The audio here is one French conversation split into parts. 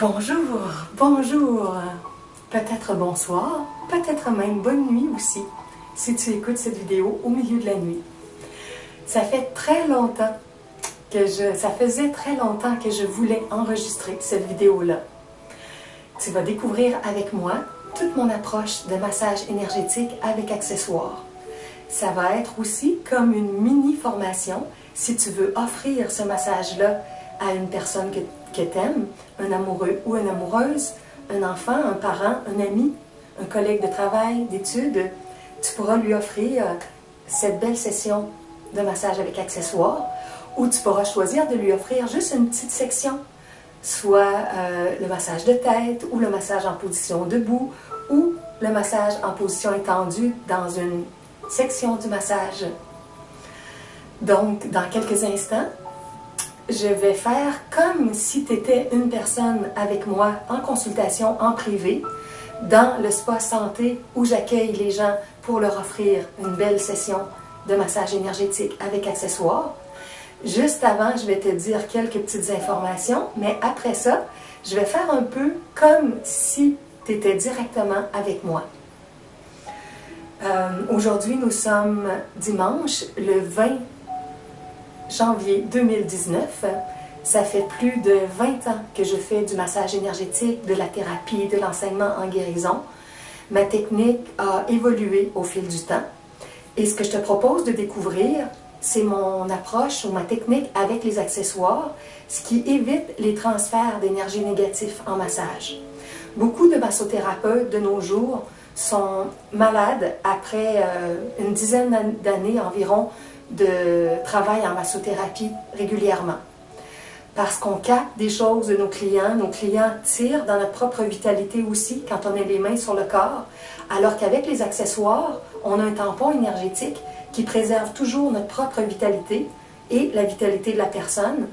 Bonjour, bonjour, peut-être bonsoir, peut-être même bonne nuit aussi, si tu écoutes cette vidéo au milieu de la nuit. Ça faisait très longtemps que je voulais enregistrer cette vidéo-là. Tu vas découvrir avec moi toute mon approche de massage énergétique avec accessoires. Ça va être aussi comme une mini-formation si tu veux offrir ce massage-là à une personne que tu aimes, un amoureux ou une amoureuse, un enfant, un parent, un ami, un collègue de travail, d'études. Tu pourras lui offrir cette belle session de massage avec accessoires ou tu pourras choisir de lui offrir juste une petite section, soit le massage de tête ou le massage en position debout ou le massage en position étendue dans une section du massage. Donc, dans quelques instants, je vais faire comme si tu étais une personne avec moi en consultation en privé dans le spa santé où j'accueille les gens pour leur offrir une belle session de massage énergétique avec accessoires. Juste avant, je vais te dire quelques petites informations, mais après ça, je vais faire un peu comme si tu étais directement avec moi. Aujourd'hui, nous sommes dimanche, le 20 janvier 2019. Ça fait plus de 20 ans que je fais du massage énergétique, de la thérapie, de l'enseignement en guérison. Ma technique a évolué au fil du temps. Et ce que je te propose de découvrir, c'est mon approche ou ma technique avec les accessoires, ce qui évite les transferts d'énergie négatifs en massage. Beaucoup de massothérapeutes de nos jours sont malades après une dizaine d'années environ de travail en massothérapie régulièrement. Parce qu'on capte des choses de nos clients tirent dans notre propre vitalité aussi quand on a les mains sur le corps, alors qu'avec les accessoires, on a un tampon énergétique qui préserve toujours notre propre vitalité et la vitalité de la personne.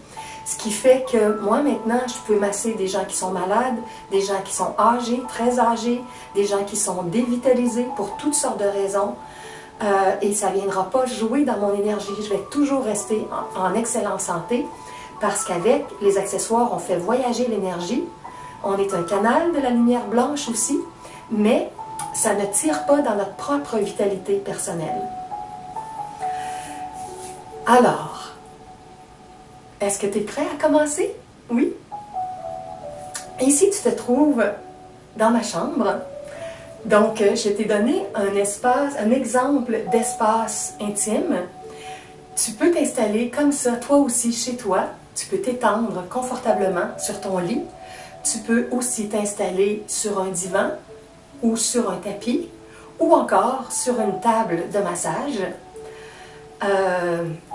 Ce qui fait que moi maintenant, je peux masser des gens qui sont malades, des gens qui sont âgés, très âgés, des gens qui sont dévitalisés pour toutes sortes de raisons. Et ça ne viendra pas jouer dans mon énergie. Je vais toujours rester en excellente santé parce qu'avec les accessoires, on fait voyager l'énergie. On est un canal de la lumière blanche aussi, mais ça ne tire pas dans notre propre vitalité personnelle. Alors, est-ce que tu es prêt à commencer? Oui? Ici, tu te trouves dans ma chambre. Donc, je t'ai donné un exemple d'espace intime. Tu peux t'installer comme ça, toi aussi, chez toi. Tu peux t'étendre confortablement sur ton lit. Tu peux aussi t'installer sur un divan ou sur un tapis ou encore sur une table de massage.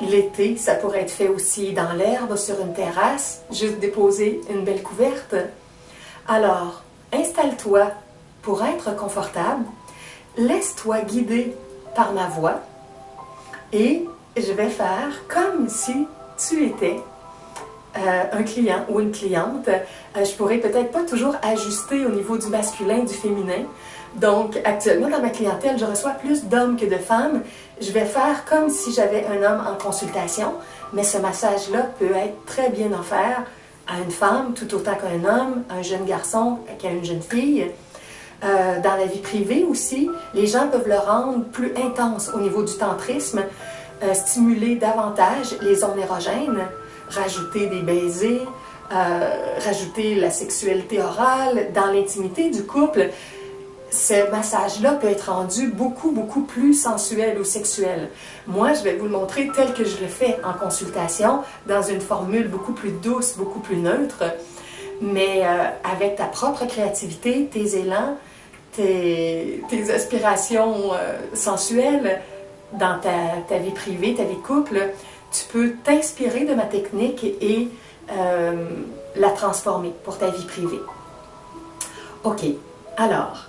L'été, ça pourrait être fait aussi dans l'herbe, sur une terrasse, juste déposer une belle couverte. Alors, installe-toi pour être confortable, laisse-toi guider par ma voix et je vais faire comme si tu étais un client ou une cliente. Je pourrais peut-être pas toujours ajuster au niveau du masculin, du féminin. Donc, actuellement, dans ma clientèle, je reçois plus d'hommes que de femmes. Je vais faire comme si j'avais un homme en consultation, mais ce massage-là peut être très bien offert à une femme tout autant qu'un homme, un jeune garçon qu'à une jeune fille. Dans la vie privée aussi, les gens peuvent le rendre plus intense au niveau du tantrisme, stimuler davantage les zones érogènes, rajouter des baisers, rajouter la sexualité orale dans l'intimité du couple. Ce massage-là peut être rendu beaucoup plus sensuel ou sexuel. Moi, je vais vous le montrer tel que je le fais en consultation, dans une formule beaucoup plus douce, beaucoup plus neutre, mais avec ta propre créativité, tes élans, tes aspirations sensuelles dans ta vie privée, ta vie de couple, tu peux t'inspirer de ma technique et la transformer pour ta vie privée. Ok, alors,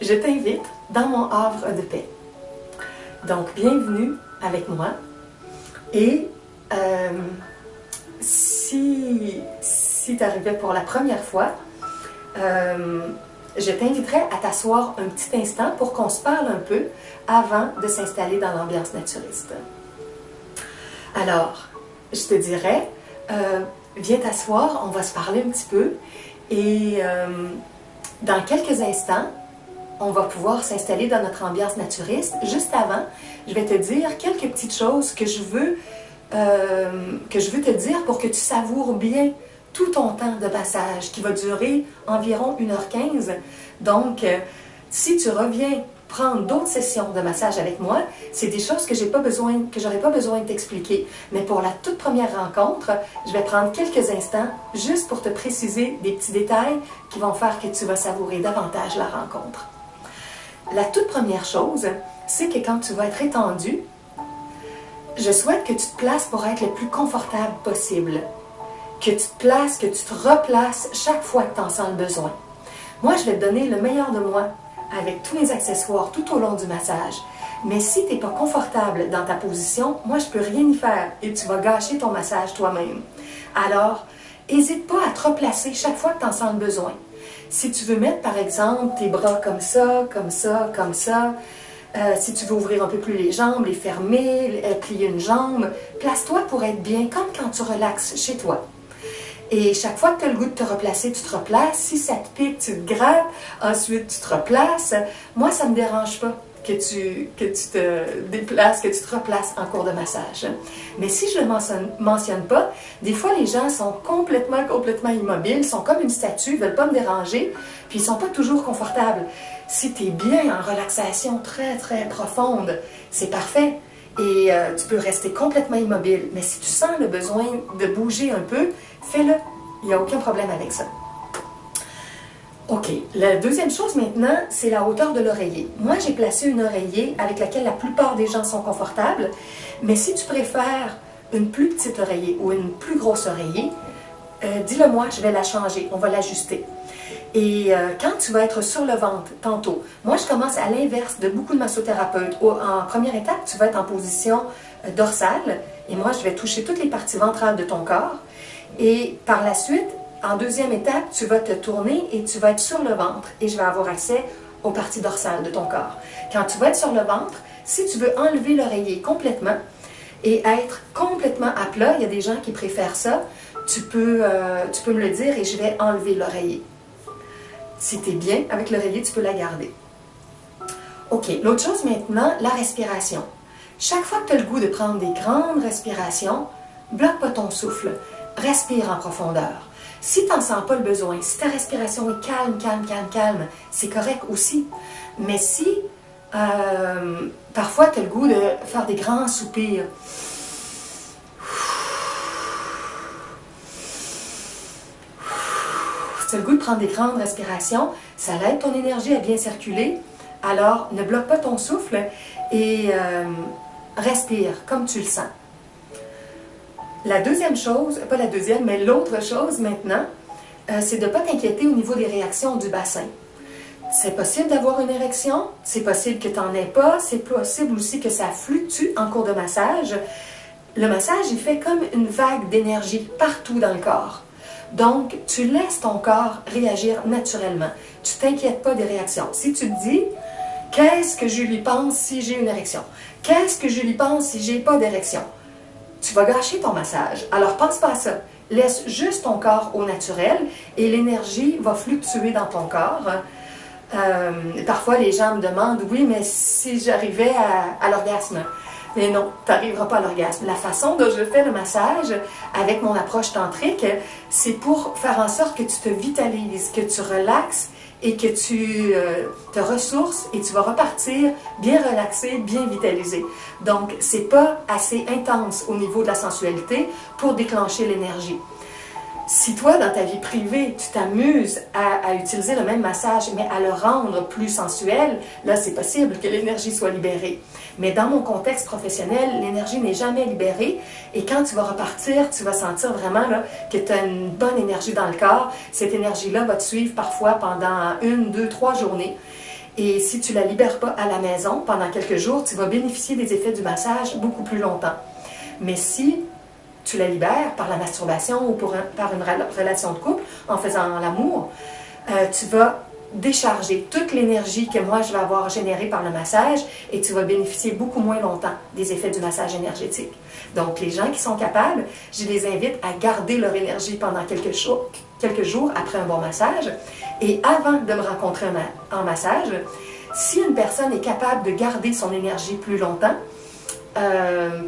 je t'invite dans mon havre de paix. Donc, bienvenue avec moi. Et si tu arrivais pour la première fois, je t'inviterai à t'asseoir un petit instant pour qu'on se parle un peu avant de s'installer dans l'ambiance naturiste. Alors, je te dirais, viens t'asseoir, on va se parler un petit peu Et dans quelques instants, on va pouvoir s'installer dans notre ambiance naturiste. Juste avant, je vais te dire quelques petites choses que je veux te dire pour que tu savoures bien tout ton temps de massage qui va durer environ 1h15. Donc, si tu reviens prendre d'autres sessions de massage avec moi, c'est des choses que j'aurais pas besoin de t'expliquer. Mais pour la toute première rencontre, je vais prendre quelques instants juste pour te préciser des petits détails qui vont faire que tu vas savourer davantage la rencontre. La toute première chose, c'est que quand tu vas être étendu, je souhaite que tu te places pour être le plus confortable possible. Que tu te places, que tu te replaces chaque fois que tu en sens le besoin. Moi, je vais te donner le meilleur de moi avec tous mes accessoires tout au long du massage. Mais si tu n'es pas confortable dans ta position, moi, je ne peux rien y faire et tu vas gâcher ton massage toi-même. Alors, n'hésite pas à te replacer chaque fois que tu en sens le besoin. Si tu veux mettre, par exemple, tes bras comme ça, comme ça, comme ça, si tu veux ouvrir un peu plus les jambes, les fermer, plier une jambe, place-toi pour être bien, comme quand tu relaxes chez toi. Et chaque fois que tu as le goût de te replacer, tu te replaces. Si ça te pique, tu te grattes. Ensuite, tu te replaces. Moi, ça ne me dérange pas que tu te déplaces, que tu te replaces en cours de massage. Mais si je ne le mentionne pas, des fois, les gens sont complètement immobiles, sont comme une statue, ne veulent pas me déranger, puis ils ne sont pas toujours confortables. Si tu es bien en relaxation très, très profonde, c'est parfait. Et tu peux rester complètement immobile. Mais si tu sens le besoin de bouger un peu, fais-le. Il n'y a aucun problème avec ça. OK. La deuxième chose maintenant, c'est la hauteur de l'oreiller. Moi, j'ai placé une oreiller avec laquelle la plupart des gens sont confortables. Mais si tu préfères une plus petite oreiller ou une plus grosse oreiller, dis-le moi, je vais la changer. On va l'ajuster. Et quand tu vas être sur le ventre, tantôt, moi je commence à l'inverse de beaucoup de massothérapeutes. En première étape, tu vas être en position dorsale et moi je vais toucher toutes les parties ventrales de ton corps. Et par la suite, en deuxième étape, tu vas te tourner et tu vas être sur le ventre et je vais avoir accès aux parties dorsales de ton corps. Quand tu vas être sur le ventre, si tu veux enlever l'oreiller complètement et être complètement à plat, il y a des gens qui préfèrent ça, tu peux me le dire et je vais enlever l'oreiller. Si tu es bien avec l'oreiller, tu peux la garder. OK, l'autre chose maintenant, la respiration. Chaque fois que tu as le goût de prendre des grandes respirations, bloque pas ton souffle. Respire en profondeur. Si tu n'en sens pas le besoin, si ta respiration est calme, c'est correct aussi. Mais si parfois tu as le goût de faire des grands soupirs, si tu as le goût de prendre des grandes respirations, ça aide ton énergie à bien circuler. Alors, ne bloque pas ton souffle et respire comme tu le sens. La deuxième chose, pas la deuxième, mais l'autre chose maintenant, c'est de ne pas t'inquiéter au niveau des réactions du bassin. C'est possible d'avoir une érection, c'est possible que tu n'en aies pas, c'est possible aussi que ça fluctue en cours de massage. Le massage, il fait comme une vague d'énergie partout dans le corps. Donc, tu laisses ton corps réagir naturellement. Tu ne t'inquiètes pas des réactions. Si tu te dis, qu'est-ce que je lui pense si j'ai une érection? Qu'est-ce que je lui pense si j'ai pas d'érection? Tu vas gâcher ton massage. Alors, pense pas à ça. Laisse juste ton corps au naturel et l'énergie va fluctuer dans ton corps. Parfois, les gens me demandent, oui, mais si j'arrivais à l'orgasme? Mais non, tu n'arriveras pas à l'orgasme. La façon dont je fais le massage avec mon approche tantrique, c'est pour faire en sorte que tu te vitalises, que tu relaxes et que tu te ressources et tu vas repartir bien relaxé, bien vitalisé. Donc, c'est pas assez intense au niveau de la sensualité pour déclencher l'énergie. Si toi, dans ta vie privée, tu t'amuses à utiliser le même massage, mais à le rendre plus sensuel, là, c'est possible que l'énergie soit libérée. Mais dans mon contexte professionnel, l'énergie n'est jamais libérée. Et quand tu vas repartir, tu vas sentir vraiment là, que tu as une bonne énergie dans le corps. Cette énergie-là va te suivre parfois pendant 1, 2, 3 journées. Et si tu ne la libères pas à la maison pendant quelques jours, tu vas bénéficier des effets du massage beaucoup plus longtemps. Mais si tu la libères par la masturbation ou par une relation de couple, en faisant l'amour, tu vas décharger toute l'énergie que moi je vais avoir générée par le massage et tu vas bénéficier beaucoup moins longtemps des effets du massage énergétique. Donc les gens qui sont capables, je les invite à garder leur énergie pendant quelques jours quelques jours après un bon massage. Et avant de me rencontrer en massage, si une personne est capable de garder son énergie plus longtemps,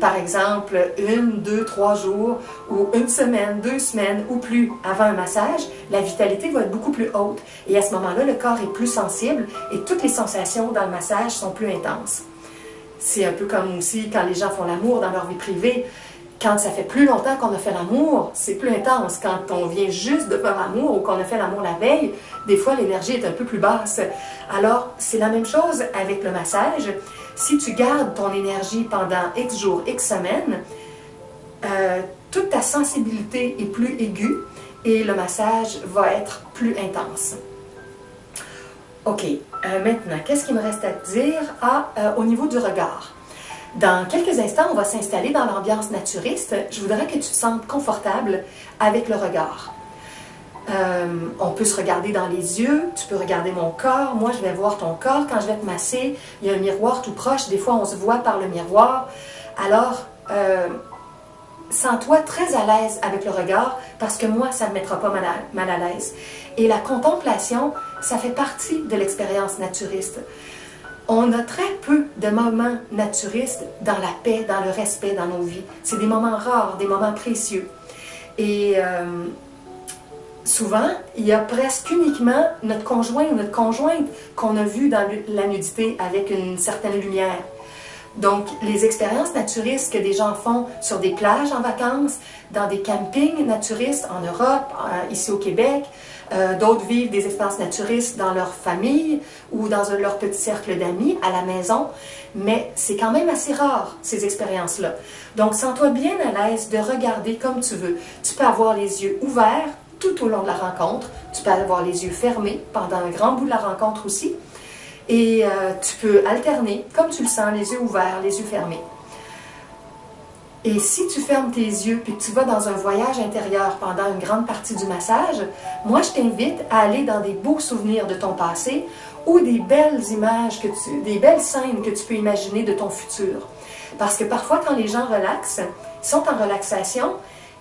par exemple 1, 2, 3 jours ou 1 semaine, 2 semaines ou plus avant un massage, la vitalité va être beaucoup plus haute. Et à ce moment-là, le corps est plus sensible et toutes les sensations dans le massage sont plus intenses. C'est un peu comme aussi quand les gens font l'amour dans leur vie privée. Quand ça fait plus longtemps qu'on a fait l'amour, c'est plus intense. Quand on vient juste de faire l'amour ou qu'on a fait l'amour la veille, des fois l'énergie est un peu plus basse. Alors, c'est la même chose avec le massage. Si tu gardes ton énergie pendant X jours, X semaines, toute ta sensibilité est plus aiguë et le massage va être plus intense. OK, maintenant, qu'est-ce qu'il me reste à te dire au niveau du regard? Dans quelques instants, on va s'installer dans l'ambiance naturiste. Je voudrais que tu te sentes confortable avec le regard. On peut se regarder dans les yeux, tu peux regarder mon corps. Moi, je vais voir ton corps quand je vais te masser. Il y a un miroir tout proche. Des fois, on se voit par le miroir. Alors, sens-toi très à l'aise avec le regard parce que moi, ça ne me mettra pas mal à l'aise. Et la contemplation, ça fait partie de l'expérience naturiste. On a très peu de moments naturistes dans la paix, dans le respect, dans nos vies. C'est des moments rares, des moments précieux. Et souvent, il y a presque uniquement notre conjoint ou notre conjointe qu'on a vu dans la nudité avec une certaine lumière. Donc, les expériences naturistes que des gens font sur des plages en vacances, dans des campings naturistes en Europe, ici au Québec, d'autres vivent des expériences naturistes dans leur famille ou dans leur petit cercle d'amis à la maison, mais c'est quand même assez rare, ces expériences-là. Donc, sens-toi bien à l'aise de regarder comme tu veux. Tu peux avoir les yeux ouverts tout au long de la rencontre, tu peux avoir les yeux fermés pendant un grand bout de la rencontre aussi, et tu peux alterner, comme tu le sens, les yeux ouverts, les yeux fermés. Et si tu fermes tes yeux et que tu vas dans un voyage intérieur pendant une grande partie du massage, moi je t'invite à aller dans des beaux souvenirs de ton passé ou des belles images, des belles scènes que tu peux imaginer de ton futur. Parce que parfois quand les gens relaxent, ils sont en relaxation,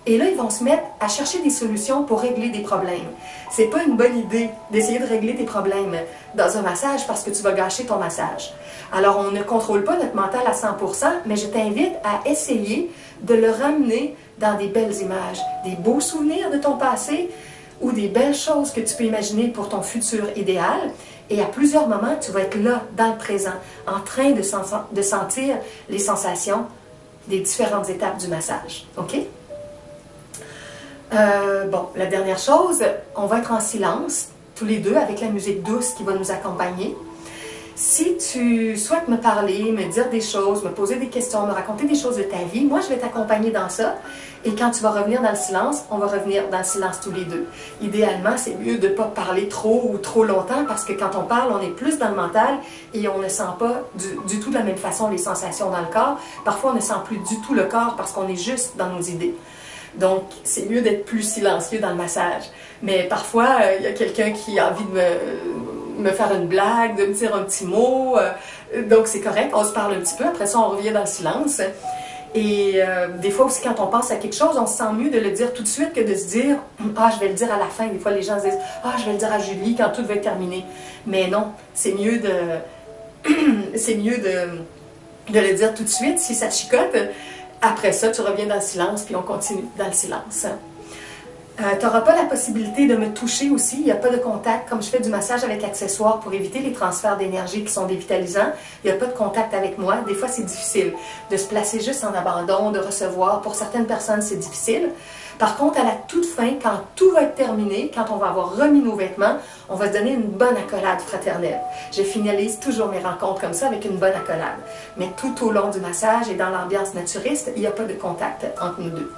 et là, ils vont se mettre à chercher des solutions pour régler des problèmes. C'est pas une bonne idée d'essayer de régler tes problèmes dans un massage parce que tu vas gâcher ton massage. Alors, on ne contrôle pas notre mental à 100%, mais je t'invite à essayer de le ramener dans des belles images, des beaux souvenirs de ton passé ou des belles choses que tu peux imaginer pour ton futur idéal. Et à plusieurs moments, tu vas être là, dans le présent, en train de sentir les sensations des différentes étapes du massage. OK? Bon, la dernière chose, on va être en silence, tous les deux, avec la musique douce qui va nous accompagner. Si tu souhaites me parler, me dire des choses, me poser des questions, me raconter des choses de ta vie, moi je vais t'accompagner dans ça. Et quand tu vas revenir dans le silence, on va revenir dans le silence tous les deux. Idéalement, c'est mieux de ne pas parler trop ou trop longtemps parce que quand on parle, on est plus dans le mental et on ne sent pas du tout de la même façon les sensations dans le corps. Parfois, on ne sent plus du tout le corps parce qu'on est juste dans nos idées. Donc, c'est mieux d'être plus silencieux dans le massage. Mais parfois, il y a quelqu'un qui a envie de me faire une blague, de me dire un petit mot. Donc, c'est correct, on se parle un petit peu. Après ça, on revient dans le silence. Et des fois aussi, quand on pense à quelque chose, on se sent mieux de le dire tout de suite que de se dire « Ah, je vais le dire à la fin ». Des fois, les gens se disent « Ah, je vais le dire à Julie quand tout va être terminé ». Mais non, c'est mieux c'est mieux de le dire tout de suite si ça te chicote. Après ça, tu reviens dans le silence, puis on continue dans le silence. Tu n'auras pas la possibilité de me toucher aussi, il n'y a pas de contact. Comme je fais du massage avec accessoires pour éviter les transferts d'énergie qui sont dévitalisants, il n'y a pas de contact avec moi. Des fois, c'est difficile de se placer juste en abandon, de recevoir. Pour certaines personnes, c'est difficile. Par contre, à la toute fin, quand tout va être terminé, quand on va avoir remis nos vêtements, on va se donner une bonne accolade fraternelle. Je finalise toujours mes rencontres comme ça avec une bonne accolade. Mais tout au long du massage et dans l'ambiance naturiste, il n'y a pas de contact entre nous deux.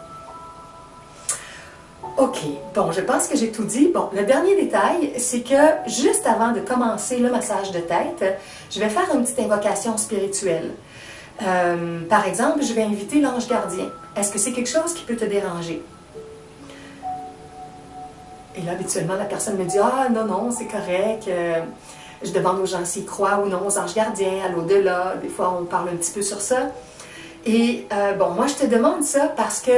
OK, bon, je pense que j'ai tout dit. Bon, le dernier détail, c'est que juste avant de commencer le massage de tête, je vais faire une petite invocation spirituelle. Par exemple, je vais inviter l'ange gardien. Est-ce que c'est quelque chose qui peut te déranger? Et là, habituellement, la personne me dit « Ah, non, non, c'est correct. » Je demande aux gens s'ils croient ou non aux anges gardiens, à l'au-delà. Des fois, on parle un petit peu sur ça. Et bon, moi je te demande ça parce que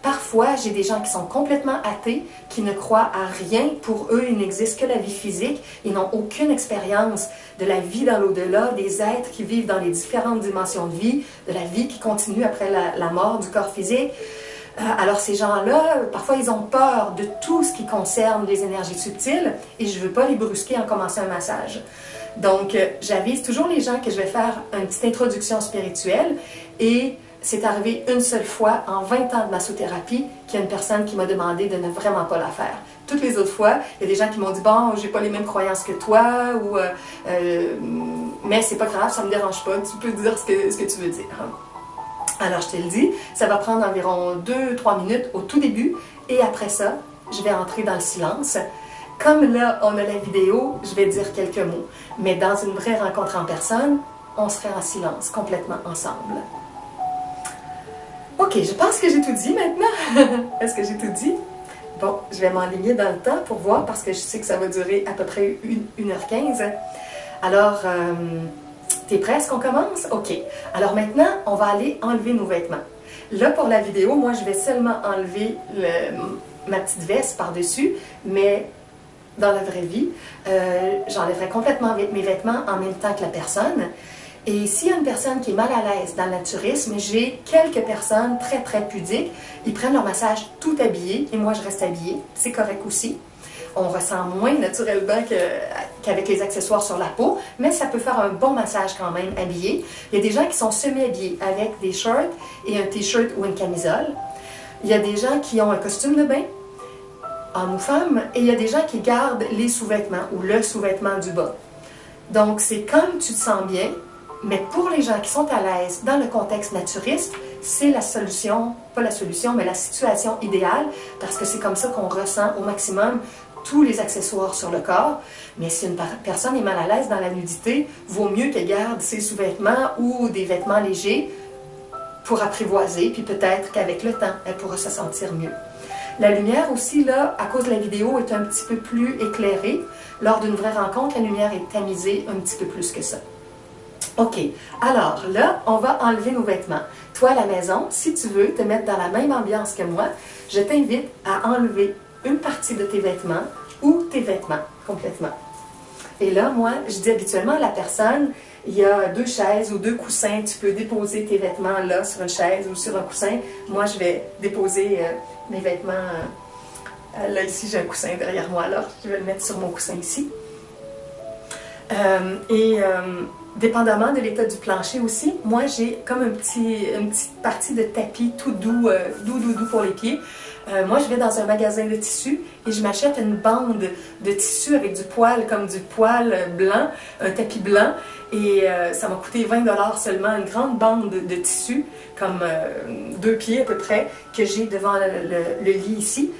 parfois j'ai des gens qui sont complètement athées, qui ne croient à rien. Pour eux, il n'existe que la vie physique. Ils n'ont aucune expérience de la vie dans l'au-delà, des êtres qui vivent dans les différentes dimensions de vie, de la vie qui continue après la mort du corps physique. Alors ces gens-là, parfois ils ont peur de tout ce qui concerne les énergies subtiles et je ne veux pas les brusquer en commençant un massage. Donc j'avise toujours les gens que je vais faire une petite introduction spirituelle et c'est arrivé une seule fois en 20 ans de massothérapie qu'il y a une personne qui m'a demandé de ne vraiment pas la faire. Toutes les autres fois, il y a des gens qui m'ont dit « Bon, j'ai pas les mêmes croyances que toi » ou mais c'est pas grave, ça me dérange pas, tu peux dire ce que tu veux dire. » Alors, je te le dis, ça va prendre environ 2-3 minutes au tout début et après ça, je vais entrer dans le silence. Comme là, on a la vidéo, je vais dire quelques mots. Mais dans une vraie rencontre en personne, on serait en silence, complètement ensemble. Ok, je pense que j'ai tout dit maintenant. Est-ce que j'ai tout dit? Bon, je vais m'enligner dans le temps pour voir parce que je sais que ça va durer à peu près 1h15. Alors, t'es prêt? Est-ce qu'on commence? Ok. Alors maintenant, on va aller enlever nos vêtements. Là, pour la vidéo, moi, je vais seulement enlever ma petite veste par-dessus, mais dans la vraie vie, j'enlèverai complètement mes vêtements en même temps que la personne. Et s'il y a une personne qui est mal à l'aise dans le naturisme, j'ai quelques personnes très, très pudiques. Ils prennent leur massage tout habillés et moi, je reste habillée. C'est correct aussi. On ressent moins naturellement qu'avec les accessoires sur la peau, mais ça peut faire un bon massage quand même habillé. Il y a des gens qui sont semi-habillés avec des shorts et un t-shirt ou une camisole. Il y a des gens qui ont un costume de bain, hommes ou femmes, et il y a des gens qui gardent les sous-vêtements ou le sous-vêtement du bas. Donc, c'est comme tu te sens bien, mais pour les gens qui sont à l'aise dans le contexte naturiste, c'est la solution, pas la solution, mais la situation idéale, parce que c'est comme ça qu'on ressent au maximum tous les accessoires sur le corps. Mais si une personne est mal à l'aise dans la nudité, vaut mieux qu'elle garde ses sous-vêtements ou des vêtements légers pour apprivoiser, puis peut-être qu'avec le temps, elle pourra se sentir mieux. La lumière aussi, là, à cause de la vidéo, est un petit peu plus éclairée. Lors d'une vraie rencontre, la lumière est tamisée un petit peu plus que ça. OK, alors là, on va enlever nos vêtements. Toi, à la maison, si tu veux te mettre dans la même ambiance que moi, je t'invite à enlever une partie de tes vêtements ou tes vêtements complètement. Et là, moi, je dis habituellement à la personne, il y a 2 chaises ou 2 coussins, tu peux déposer tes vêtements là sur une chaise ou sur un coussin. Moi, je vais déposer mes vêtements, là ici j'ai un coussin derrière moi, alors je vais le mettre sur mon coussin ici. Dépendamment de l'état du plancher aussi, moi j'ai comme une petite partie de tapis tout doux, doux pour les pieds. Moi je vais dans un magasin de tissus et je m'achète une bande de tissu avec du poil, comme du poil blanc, un tapis blanc. Et ça m'a coûté 20 $ seulement, une grande bande de tissu, comme 2 pieds à peu près, que j'ai devant le lit ici.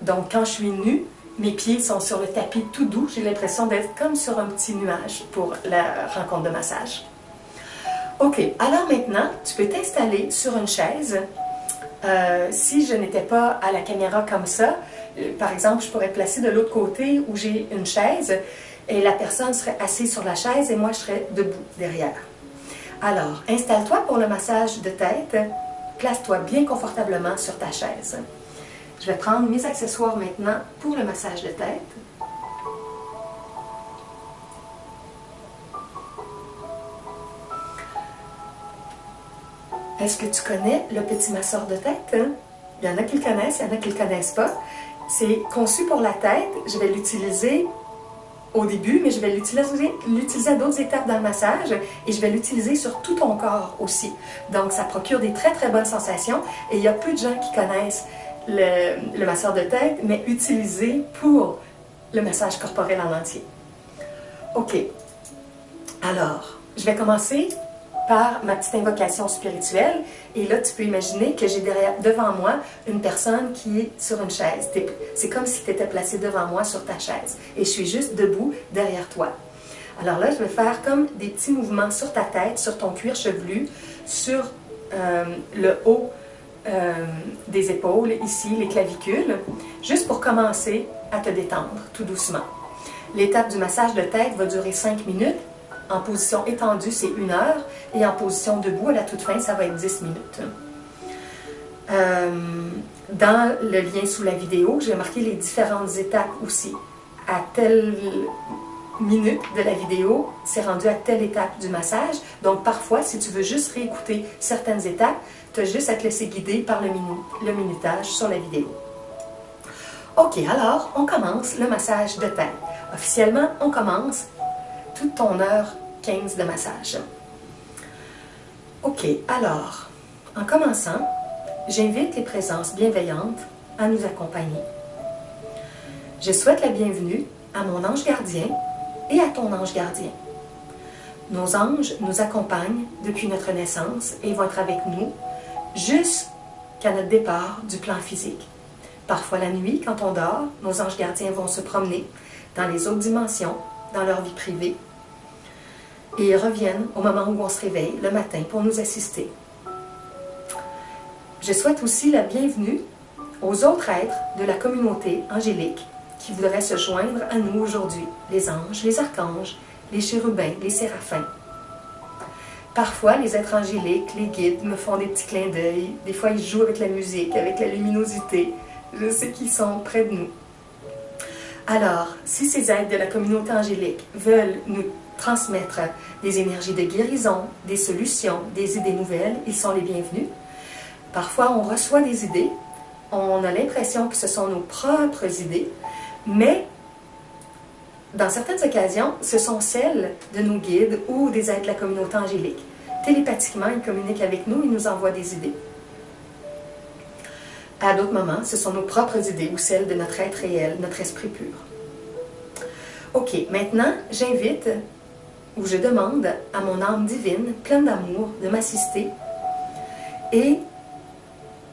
Donc quand je suis nue, mes pieds sont sur le tapis tout doux. J'ai l'impression d'être comme sur un petit nuage pour la rencontre de massage. OK, alors maintenant, tu peux t'installer sur une chaise. Si je n'étais pas à la caméra comme ça, par exemple, je pourrais placer de l'autre côté où j'ai une chaise et la personne serait assise sur la chaise et moi, je serais debout derrière. Alors, installe-toi pour le massage de tête. Place-toi bien confortablement sur ta chaise. Je vais prendre mes accessoires maintenant pour le massage de tête. Est-ce que tu connais le petit masseur de tête? Il y en a qui le connaissent, il y en a qui ne le connaissent pas. C'est conçu pour la tête. Je vais l'utiliser au début, mais je vais l'utiliser à d'autres étapes dans le massage et je vais l'utiliser sur tout ton corps aussi. Donc, ça procure des très, très bonnes sensations et il y a peu de gens qui connaissent le masseur de tête, mais utilisé pour le massage corporel en entier. OK. Alors, je vais commencer par ma petite invocation spirituelle. Et là, tu peux imaginer que j'ai devant moi une personne qui est sur une chaise. C'est comme si tu étais placé devant moi sur ta chaise. Et je suis juste debout derrière toi. Alors là, je vais faire comme des petits mouvements sur ta tête, sur ton cuir chevelu, sur le haut des épaules, ici, les clavicules, juste pour commencer à te détendre tout doucement. L'étape du massage de tête va durer 5 minutes. En position étendue, c'est 1 heure. Et en position debout, à la toute fin, ça va être 10 minutes. Dans le lien sous la vidéo, j'ai marqué les différentes étapes aussi. À telle minute de la vidéo, c'est rendu à telle étape du massage. Donc parfois, si tu veux juste réécouter certaines étapes, tu as juste à te laisser guider par le minutage sur la vidéo. Ok, alors on commence le massage de tête. Officiellement, on commence toute ton heure 15 de massage. Ok, alors, en commençant, j'invite les présences bienveillantes à nous accompagner. Je souhaite la bienvenue à mon ange gardien et à ton ange gardien. Nos anges nous accompagnent depuis notre naissance et vont être avec nous jusqu'à notre départ du plan physique. Parfois la nuit, quand on dort, nos anges gardiens vont se promener dans les autres dimensions, dans leur vie privée, et ils reviennent au moment où on se réveille le matin pour nous assister. Je souhaite aussi la bienvenue aux autres êtres de la communauté angélique qui voudraient se joindre à nous aujourd'hui, les anges, les archanges, les chérubins, les séraphins. Parfois, les êtres angéliques, les guides, me font des petits clins d'œil. Des fois, ils jouent avec la musique, avec la luminosité. Je sais qu'ils sont près de nous. Alors, si ces êtres de la communauté angélique veulent nous transmettre des énergies de guérison, des solutions, des idées nouvelles, ils sont les bienvenus. Parfois, on reçoit des idées, on a l'impression que ce sont nos propres idées, mais dans certaines occasions, ce sont celles de nos guides ou des êtres de la communauté angélique. Télépathiquement, ils communiquent avec nous, ils nous envoient des idées. À d'autres moments, ce sont nos propres idées ou celles de notre être réel, notre esprit pur. Ok, maintenant, j'invite ou je demande à mon âme divine, pleine d'amour, de m'assister et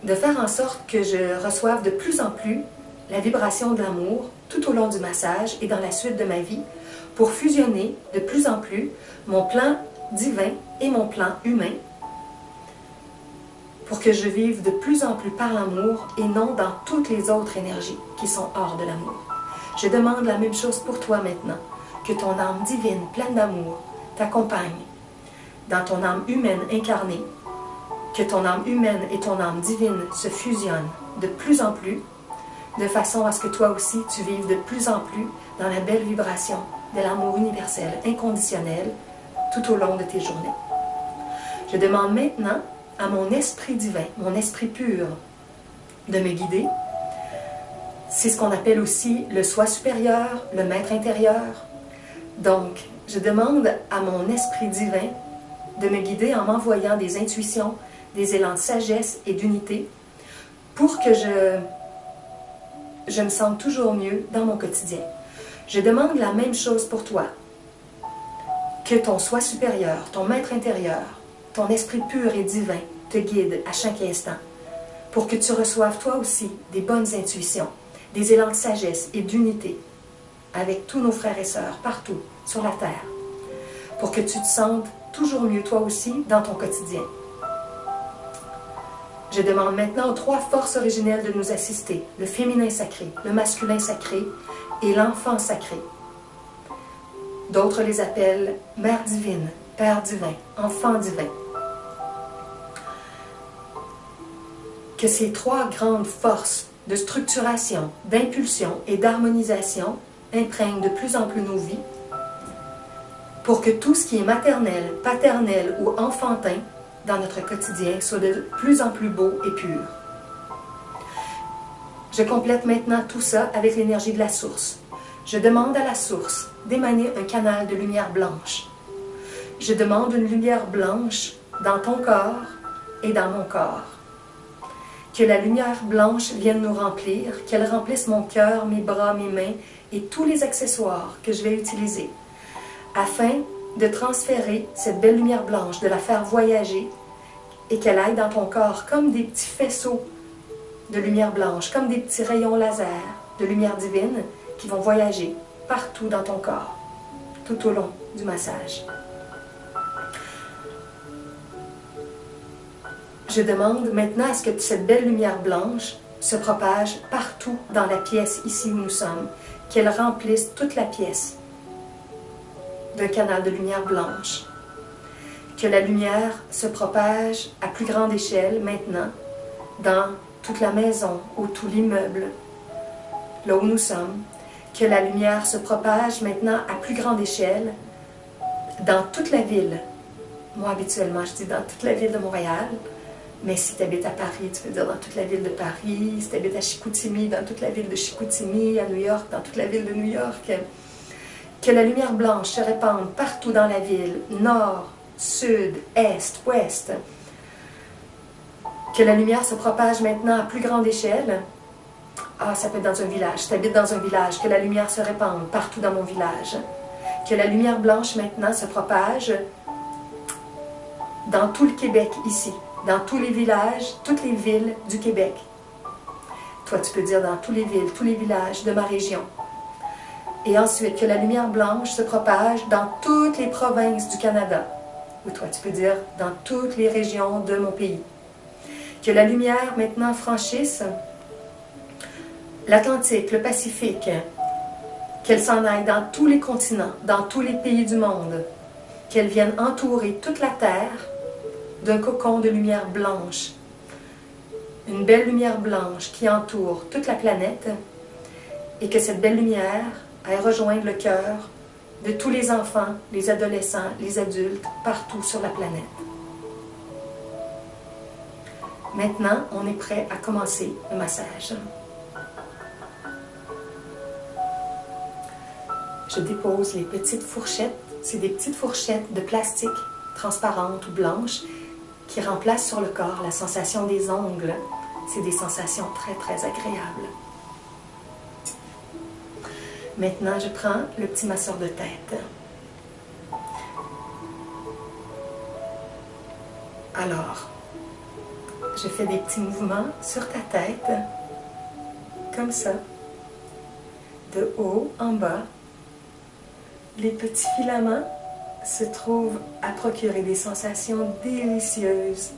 de faire en sorte que je reçoive de plus en plus la vibration de l'amour tout au long du massage et dans la suite de ma vie pour fusionner de plus en plus mon plan divin et mon plan humain pour que je vive de plus en plus par l'amour et non dans toutes les autres énergies qui sont hors de l'amour. Je demande la même chose pour toi maintenant, que ton âme divine, pleine d'amour, t'accompagne dans ton âme humaine incarnée, que ton âme humaine et ton âme divine se fusionnent de plus en plus, de façon à ce que toi aussi tu vives de plus en plus dans la belle vibration de l'amour universel, inconditionnel, tout au long de tes journées. Je demande maintenant à mon esprit divin, mon esprit pur, de me guider. C'est ce qu'on appelle aussi le soi supérieur, le maître intérieur. Donc, je demande à mon esprit divin de me guider en m'envoyant des intuitions, des élans de sagesse et d'unité pour que je me sente toujours mieux dans mon quotidien. Je demande la même chose pour toi. Que ton soi supérieur, ton maître intérieur, ton esprit pur et divin te guide à chaque instant pour que tu reçoives toi aussi des bonnes intuitions, des élans de sagesse et d'unité avec tous nos frères et sœurs partout sur la terre pour que tu te sentes toujours mieux toi aussi dans ton quotidien. Je demande maintenant aux 3 forces originelles de nous assister, le féminin sacré, le masculin sacré et l'enfant sacré. D'autres les appellent Mère divine, Père divin, Enfant divin. Que ces 3 grandes forces de structuration, d'impulsion et d'harmonisation imprègnent de plus en plus nos vies pour que tout ce qui est maternel, paternel ou enfantin dans notre quotidien soit de plus en plus beau et pur. Je complète maintenant tout ça avec l'énergie de la source. Je demande à la source d'émaner un canal de lumière blanche. Je demande une lumière blanche dans ton corps et dans mon corps. Que la lumière blanche vienne nous remplir, qu'elle remplisse mon cœur, mes bras, mes mains et tous les accessoires que je vais utiliser, afin de transférer cette belle lumière blanche, de la faire voyager et qu'elle aille dans ton corps comme des petits faisceaux de lumière blanche, comme des petits rayons laser de lumière divine qui vont voyager partout dans ton corps, tout au long du massage. Je demande maintenant à ce que cette belle lumière blanche se propage partout dans la pièce ici où nous sommes, qu'elle remplisse toute la pièce d'un canal de lumière blanche. Que la lumière se propage à plus grande échelle maintenant dans toute la maison ou tout l'immeuble, là où nous sommes. Que la lumière se propage maintenant à plus grande échelle dans toute la ville. Moi, habituellement, je dis dans toute la ville de Montréal. Mais si tu habites à Paris, tu peux dire dans toute la ville de Paris. Si tu habites à Chicoutimi, dans toute la ville de Chicoutimi. À New York, dans toute la ville de New York. Que la lumière blanche se répande partout dans la ville, nord, sud, est, ouest. Que la lumière se propage maintenant à plus grande échelle. Ah, ça peut être dans un village. Si tu habites dans un village, que la lumière se répande partout dans mon village. Que la lumière blanche maintenant se propage dans tout le Québec ici. Dans tous les villages, toutes les villes du Québec. Toi, tu peux dire dans toutes les villes, tous les villages de ma région. Et ensuite, que la lumière blanche se propage dans toutes les provinces du Canada. Ou toi, tu peux dire dans toutes les régions de mon pays. Que la lumière maintenant franchisse l'Atlantique, le Pacifique. Qu'elle s'en aille dans tous les continents, dans tous les pays du monde. Qu'elle vienne entourer toute la Terre d'un cocon de lumière blanche. Une belle lumière blanche qui entoure toute la planète et que cette belle lumière aille rejoindre le cœur de tous les enfants, les adolescents, les adultes, partout sur la planète. Maintenant, on est prêt à commencer le massage. Je dépose les petites fourchettes. C'est des petites fourchettes de plastique transparentes ou blanches qui remplacent sur le corps la sensation des ongles. C'est des sensations très, très agréables. Maintenant, je prends le petit masseur de tête. Alors, je fais des petits mouvements sur ta tête, comme ça, de haut en bas. Les petits filaments se trouvent à procurer des sensations délicieuses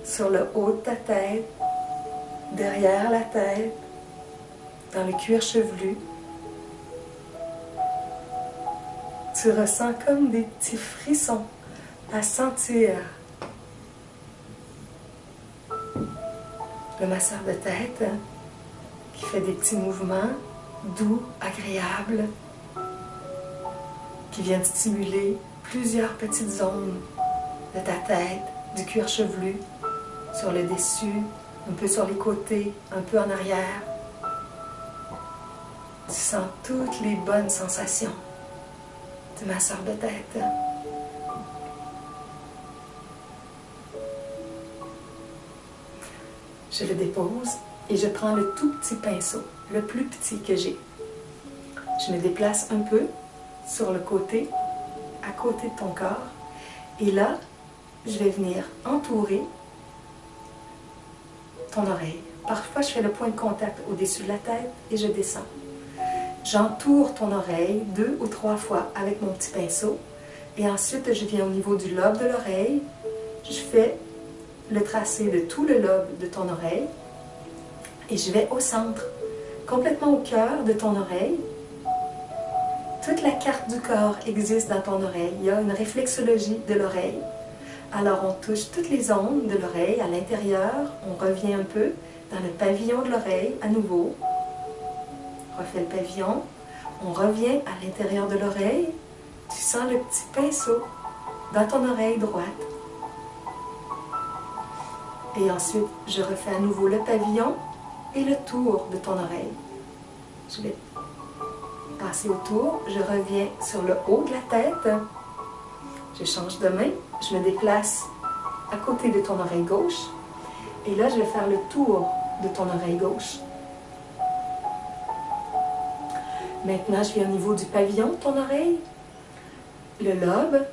sur le haut de ta tête, derrière la tête, dans le cuir chevelu. Tu ressens comme des petits frissons à sentir le masseur de tête qui fait des petits mouvements doux, agréables, qui viennent stimuler plusieurs petites zones de ta tête, du cuir chevelu, sur le dessus, un peu sur les côtés, un peu en arrière. Tu sens toutes les bonnes sensations du masseur de tête. Je le dépose et je prends le tout petit pinceau, le plus petit que j'ai. Je me déplace un peu sur le côté, à côté de ton corps. Et là, je vais venir entourer ton oreille. Parfois, je fais le point de contact au-dessus de la tête et je descends. J'entoure ton oreille 2 ou 3 fois avec mon petit pinceau. Et ensuite, je viens au niveau du lobe de l'oreille. Je fais le tracé de tout le lobe de ton oreille. Et je vais au centre, complètement au cœur de ton oreille. Toute la carte du corps existe dans ton oreille. Il y a une réflexologie de l'oreille. Alors, on touche toutes les ondes de l'oreille à l'intérieur. On revient un peu dans le pavillon de l'oreille à nouveau. On refait le pavillon. On revient à l'intérieur de l'oreille. Tu sens le petit pinceau dans ton oreille droite. Et ensuite, je refais à nouveau le pavillon et le tour de ton oreille. Je vais passer autour, je reviens sur le haut de la tête, je change de main, je me déplace à côté de ton oreille gauche et là je vais faire le tour de ton oreille gauche. Maintenant je viens au niveau du pavillon de ton oreille, le lobe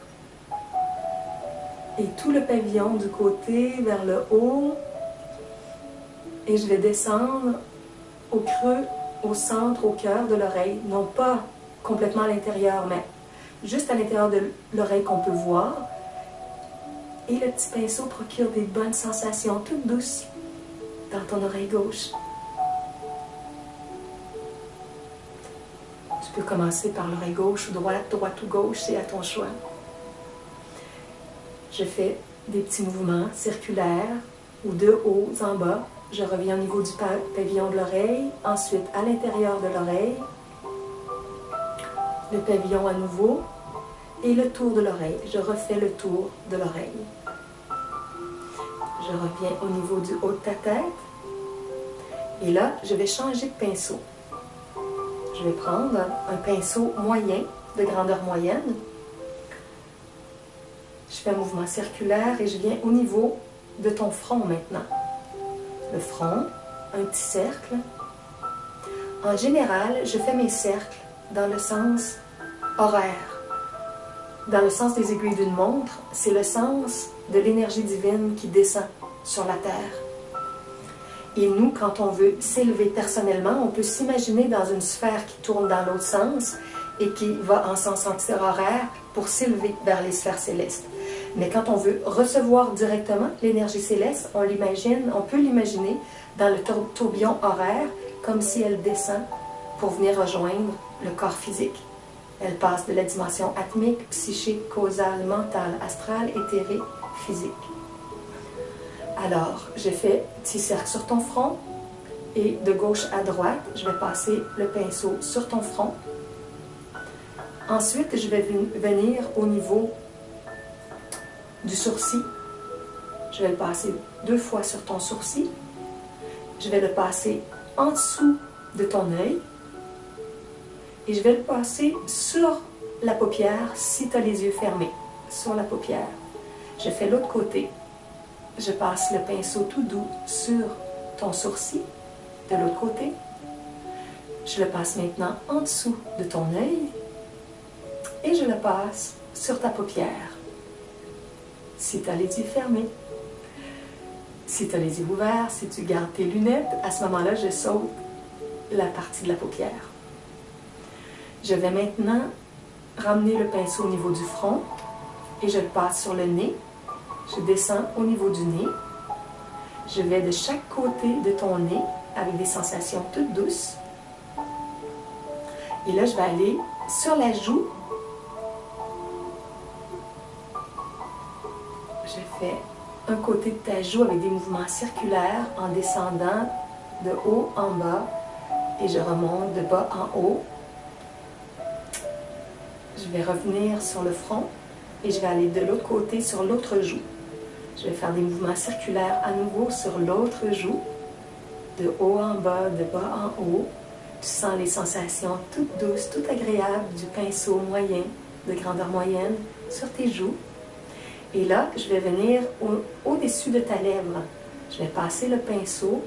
et tout le pavillon du côté vers le haut et je vais descendre au creux, au centre, au cœur de l'oreille, non pas complètement à l'intérieur, mais juste à l'intérieur de l'oreille qu'on peut voir. Et le petit pinceau procure des bonnes sensations toutes douces dans ton oreille gauche. Tu Tu peux commencer par l'oreille gauche ou droite, droite ou gauche, c'est à ton choix. Je fais des petits mouvements circulaires ou de haut en bas. Je reviens au niveau du pavillon de l'oreille, ensuite à l'intérieur de l'oreille, le pavillon à nouveau et le tour de l'oreille. Je refais le tour de l'oreille. Je reviens au niveau du haut de ta tête et là, je vais changer de pinceau. Je vais prendre un pinceau moyen, de grandeur moyenne. Je fais un mouvement circulaire et je viens au niveau de ton front maintenant. Le front, un petit cercle. En général, je fais mes cercles dans le sens horaire. Dans le sens des aiguilles d'une montre, c'est le sens de l'énergie divine qui descend sur la terre. Et nous, quand on veut s'élever personnellement, on peut s'imaginer dans une sphère qui tourne dans l'autre sens et qui va en sens anti-horaire pour s'élever vers les sphères célestes. Mais quand on veut recevoir directement l'énergie céleste, on peut l'imaginer dans le tourbillon horaire, comme si elle descend pour venir rejoindre le corps physique. Elle passe de la dimension atmique, psychique, causale, mentale, astrale, éthérique, physique. Alors, j'ai fait un petit cercle sur ton front et de gauche à droite, je vais passer le pinceau sur ton front. Ensuite, je vais venir au niveau du sourcil. Je vais le passer 2 fois sur ton sourcil. Je vais le passer en dessous de ton œil. Et je vais le passer sur la paupière si tu as les yeux fermés. Sur la paupière. Je fais l'autre côté. Je passe le pinceau tout doux sur ton sourcil, de l'autre côté. Je le passe maintenant en dessous de ton œil et je le passe sur ta paupière. Si tu as les yeux fermés, si tu as les yeux ouverts, si tu gardes tes lunettes, à ce moment-là, je saute la partie de la paupière. Je vais maintenant ramener le pinceau au niveau du front et je le passe sur le nez. Je descends au niveau du nez. Je vais de chaque côté de ton nez avec des sensations toutes douces. Et là, je vais aller sur la joue. Je fais un côté de ta joue avec des mouvements circulaires en descendant de haut en bas et je remonte de bas en haut. Je vais revenir sur le front et je vais aller de l'autre côté sur l'autre joue. Je vais faire des mouvements circulaires à nouveau sur l'autre joue, de haut en bas, de bas en haut. Tu sens les sensations toutes douces, toutes agréables du pinceau moyen, de grandeur moyenne, sur tes joues. Et là, je vais venir au-dessus de ta lèvre. Je vais passer le pinceau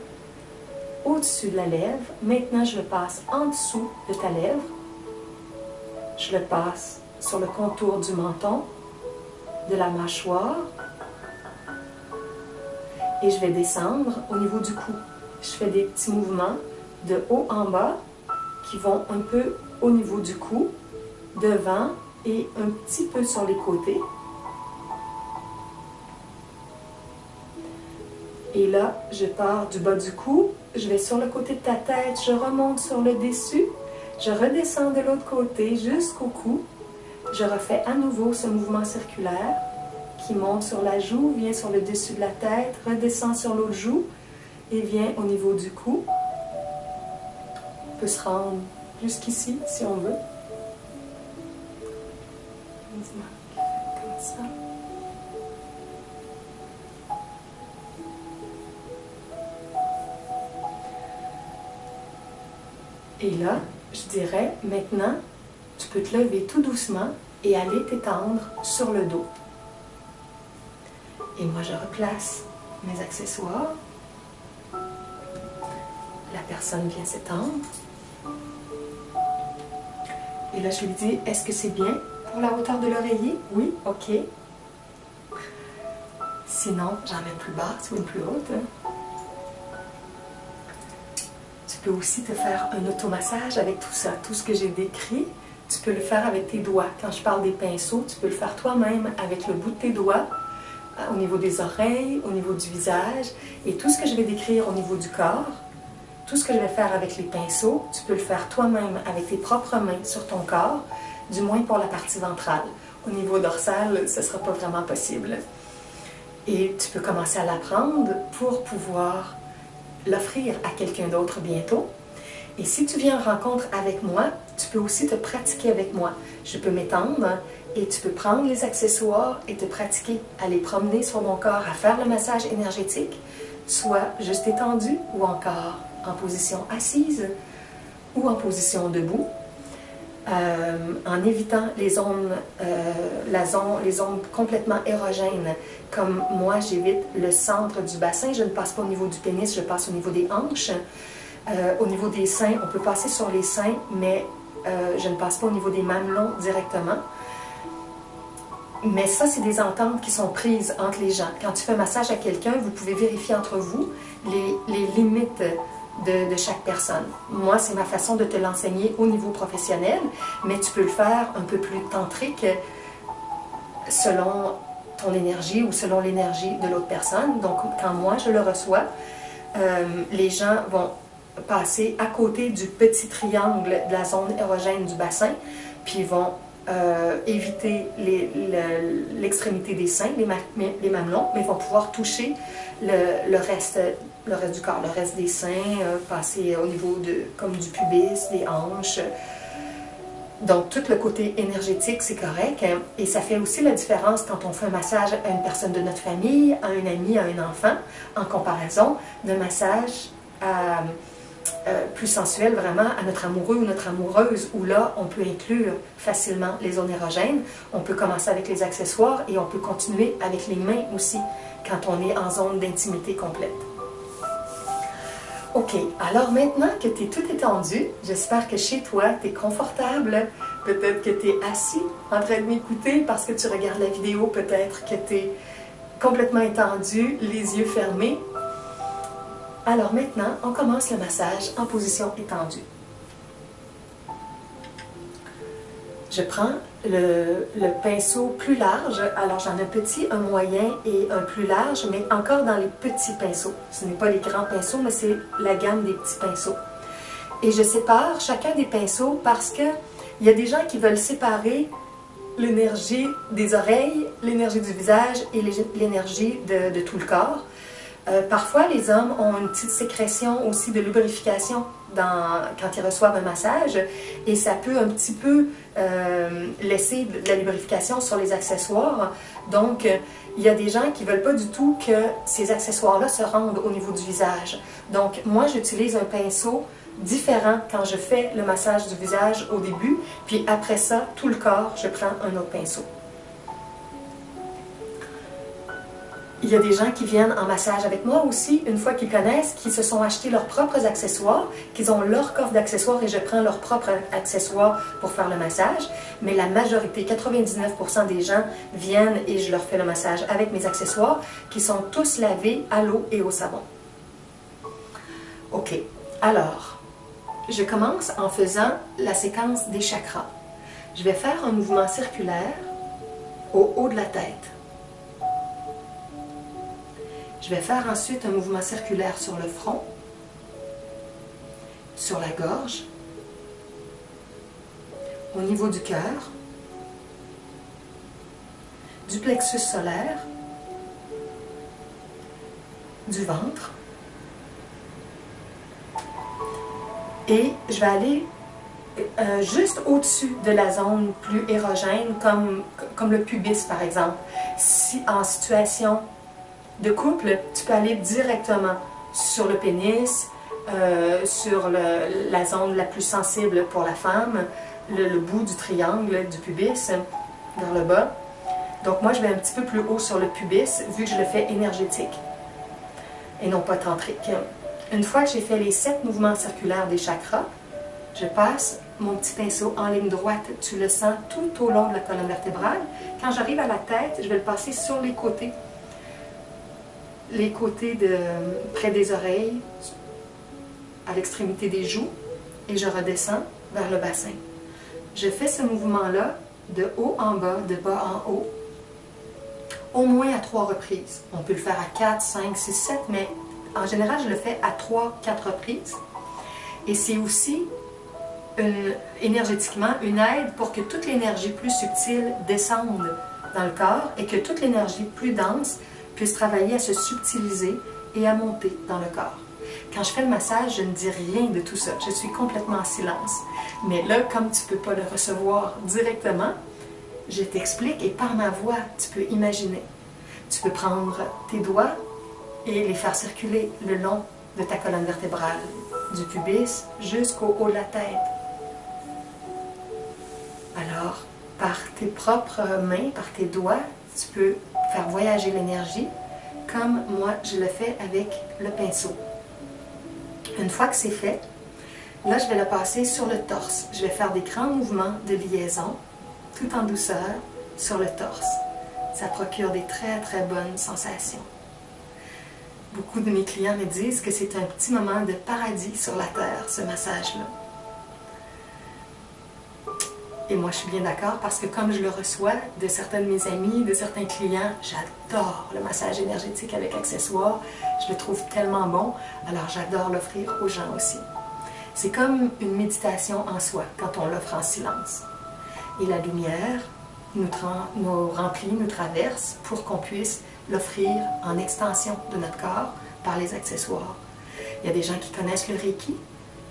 au-dessus de la lèvre. Maintenant, je le passe en dessous de ta lèvre. Je le passe sur le contour du menton, de la mâchoire. Et je vais descendre au niveau du cou. Je fais des petits mouvements de haut en bas qui vont un peu au niveau du cou, devant et un petit peu sur les côtés. Et là, je pars du bas du cou, je vais sur le côté de ta tête, je remonte sur le dessus, je redescends de l'autre côté jusqu'au cou. Je refais à nouveau ce mouvement circulaire qui monte sur la joue, vient sur le dessus de la tête, redescend sur l'autre joue et vient au niveau du cou. On peut se rendre jusqu'ici si on veut. Mouvement comme ça. Et là, je dirais maintenant, tu peux te lever tout doucement et aller t'étendre sur le dos. Et moi, je replace mes accessoires. La personne vient s'étendre. Et là, je lui dis, est-ce que c'est bien pour la hauteur de l'oreiller? Oui, ok. Sinon, j'emmène plus basse ou une plus haute. Tu peux aussi te faire un automassage avec tout ça, tout ce que j'ai décrit. Tu peux le faire avec tes doigts. Quand je parle des pinceaux, tu peux le faire toi-même avec le bout de tes doigts, au niveau des oreilles, au niveau du visage, et tout ce que je vais décrire au niveau du corps. tout ce que je vais faire avec les pinceaux, tu peux le faire toi-même avec tes propres mains sur ton corps, du moins pour la partie ventrale. Au niveau dorsal, ce ne sera pas vraiment possible. Et tu peux commencer à l'apprendre pour pouvoir l'offrir à quelqu'un d'autre bientôt. Et si tu viens en rencontre avec moi, tu peux aussi te pratiquer avec moi. Je peux m'étendre et tu peux prendre les accessoires et te pratiquer à les promener sur mon corps, à faire le massage énergétique, soit juste étendu ou encore en position assise ou en position debout, en évitant les zones complètement érogènes. Comme moi, j'évite le centre du bassin, je ne passe pas au niveau du pénis, je passe au niveau des hanches. Au niveau des seins, on peut passer sur les seins, mais je ne passe pas au niveau des mamelons directement. Mais ça, c'est des ententes qui sont prises entre les gens. Quand tu fais un massage à quelqu'un, vous pouvez vérifier entre vous les limites de chaque personne. Moi, c'est ma façon de te l'enseigner au niveau professionnel, mais tu peux le faire un peu plus tantrique selon ton énergie ou selon l'énergie de l'autre personne. Donc, quand moi, je le reçois, les gens vont passer à côté du petit triangle de la zone érogène du bassin, puis ils vont éviter l'extrémité des seins, les mamelons, mais ils vont pouvoir toucher le reste du corps, le reste des seins, passer au niveau comme du pubis, des hanches. Donc, tout le côté énergétique, c'est correct. Hein? Et ça fait aussi la différence quand on fait un massage à une personne de notre famille, à un ami, à un enfant, en comparaison d'un massage plus sensuel vraiment à notre amoureux ou notre amoureuse, où là, on peut inclure facilement les zones érogènes. On peut commencer avec les accessoires et on peut continuer avec les mains aussi, quand on est en zone d'intimité complète. Ok, alors maintenant que tu es tout étendu, j'espère que chez toi, tu es confortable. Peut-être que tu es assis en train de m'écouter parce que tu regardes la vidéo. Peut-être que tu es complètement étendu, les yeux fermés. Alors maintenant, on commence le massage en position étendue. Je prends le pinceau plus large. Alors j'en ai un petit, un moyen et un plus large, mais encore dans les petits pinceaux. Ce n'est pas les grands pinceaux, mais c'est la gamme des petits pinceaux. Et je sépare chacun des pinceaux parce qu'il y a des gens qui veulent séparer l'énergie des oreilles, l'énergie du visage et l'énergie de tout le corps. Parfois, les hommes ont une petite sécrétion aussi de lubrification quand ils reçoivent un massage et ça peut un petit peu laisser de la lubrification sur les accessoires. Donc, il y a des gens qui ne veulent pas du tout que ces accessoires-là se rendent au niveau du visage. Donc, moi, j'utilise un pinceau différent quand je fais le massage du visage au début, puis après ça, tout le corps, je prends un autre pinceau. Il y a des gens qui viennent en massage avec moi aussi, une fois qu'ils connaissent, qui se sont achetés leurs propres accessoires, qu'ils ont leur coffre d'accessoires et je prends leurs propres accessoires pour faire le massage. Mais la majorité, 99% des gens viennent et je leur fais le massage avec mes accessoires qui sont tous lavés à l'eau et au savon. Ok, alors, je commence en faisant la séquence des chakras. Je vais faire un mouvement circulaire au haut de la tête. Je vais faire ensuite un mouvement circulaire sur le front, sur la gorge, au niveau du cœur, du plexus solaire, du ventre. Et je vais aller juste au-dessus de la zone plus érogène, comme le pubis par exemple. Si en situation de couple, tu peux aller directement sur le pénis, sur la zone la plus sensible pour la femme, le bout du triangle du pubis, vers le bas. Donc moi, je vais un petit peu plus haut sur le pubis, vu que je le fais énergétique et non pas tantrique. Une fois que j'ai fait les 7 mouvements circulaires des chakras, je passe mon petit pinceau en ligne droite. Tu le sens tout au long de la colonne vertébrale. Quand j'arrive à la tête, je vais le passer sur les côtés près des oreilles, à l'extrémité des joues, et je redescends vers le bassin. Je fais ce mouvement-là de haut en bas, de bas en haut, au moins à 3 reprises. On peut le faire à 4, 5, 6, 7, mais en général, je le fais à 3, 4 reprises. Et c'est aussi énergétiquement une aide pour que toute l'énergie plus subtile descende dans le corps et que toute l'énergie plus dense puisse travailler à se subtiliser et à monter dans le corps. Quand je fais le massage, je ne dis rien de tout ça. Je suis complètement en silence. Mais là, comme tu ne peux pas le recevoir directement, je t'explique et par ma voix, tu peux imaginer. Tu peux prendre tes doigts et les faire circuler le long de ta colonne vertébrale, du pubis jusqu'au haut de la tête. Alors, par tes propres mains, par tes doigts, tu peux faire voyager l'énergie comme moi je le fais avec le pinceau. Une fois que c'est fait, là je vais le passer sur le torse. Je vais faire des grands mouvements de liaison, tout en douceur, sur le torse. Ça procure des très très bonnes sensations. Beaucoup de mes clients me disent que c'est un petit moment de paradis sur la terre, ce massage-là. Et moi, je suis bien d'accord parce que comme je le reçois de certains de mes amis, de certains clients, j'adore le massage énergétique avec accessoires. Je le trouve tellement bon, alors j'adore l'offrir aux gens aussi. C'est comme une méditation en soi quand on l'offre en silence. Et la lumière nous remplit, nous traverse pour qu'on puisse l'offrir en extension de notre corps par les accessoires. Il y a des gens qui connaissent le Reiki.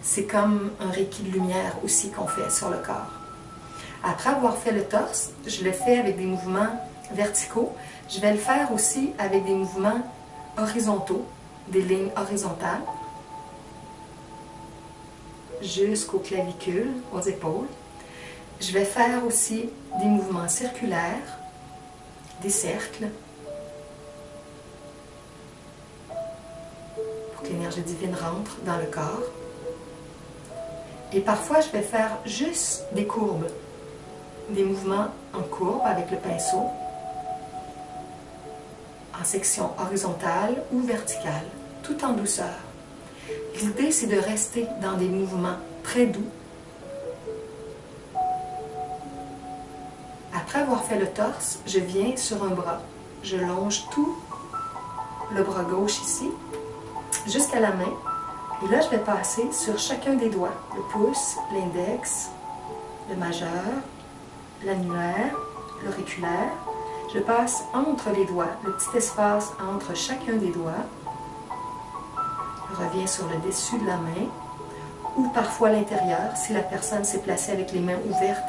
C'est comme un Reiki de lumière aussi qu'on fait sur le corps. Après avoir fait le torse, je le fais avec des mouvements verticaux. Je vais le faire aussi avec des mouvements horizontaux, des lignes horizontales, jusqu'aux clavicules, aux épaules. Je vais faire aussi des mouvements circulaires, des cercles, pour que l'énergie divine rentre dans le corps. Et parfois, je vais faire juste des courbes, des mouvements en courbe avec le pinceau, en section horizontale ou verticale, tout en douceur. L'idée, c'est de rester dans des mouvements très doux. Après avoir fait le torse, je viens sur un bras. Je longe tout le bras gauche ici, jusqu'à la main. Et là, je vais passer sur chacun des doigts. Le pouce, l'index, le majeur, l'annulaire, l'auriculaire. Je passe entre les doigts, le petit espace entre chacun des doigts. Je reviens sur le dessus de la main ou parfois à l'intérieur. Si la personne s'est placée avec les mains ouvertes,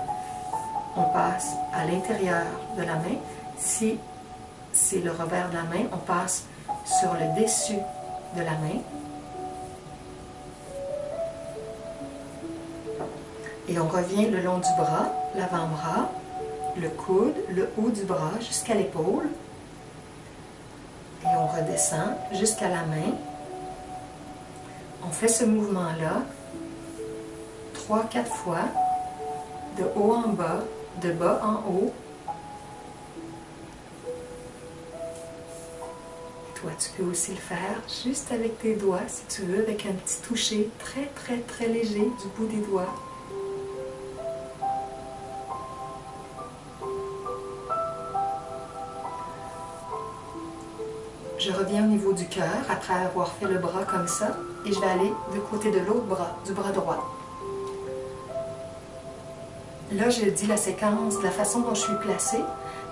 on passe à l'intérieur de la main. Si c'est le revers de la main, on passe sur le dessus de la main. Et on revient le long du bras, l'avant-bras, le coude, le haut du bras jusqu'à l'épaule. Et on redescend jusqu'à la main. On fait ce mouvement-là 3-4 fois, de haut en bas, de bas en haut. Toi, tu peux aussi le faire juste avec tes doigts, si tu veux, avec un petit toucher très, très, très léger du bout des doigts. Je reviens au niveau du cœur après avoir fait le bras comme ça et je vais aller du côté de l'autre bras, du bras droit. Là, je dis la séquence de la façon dont je suis placée,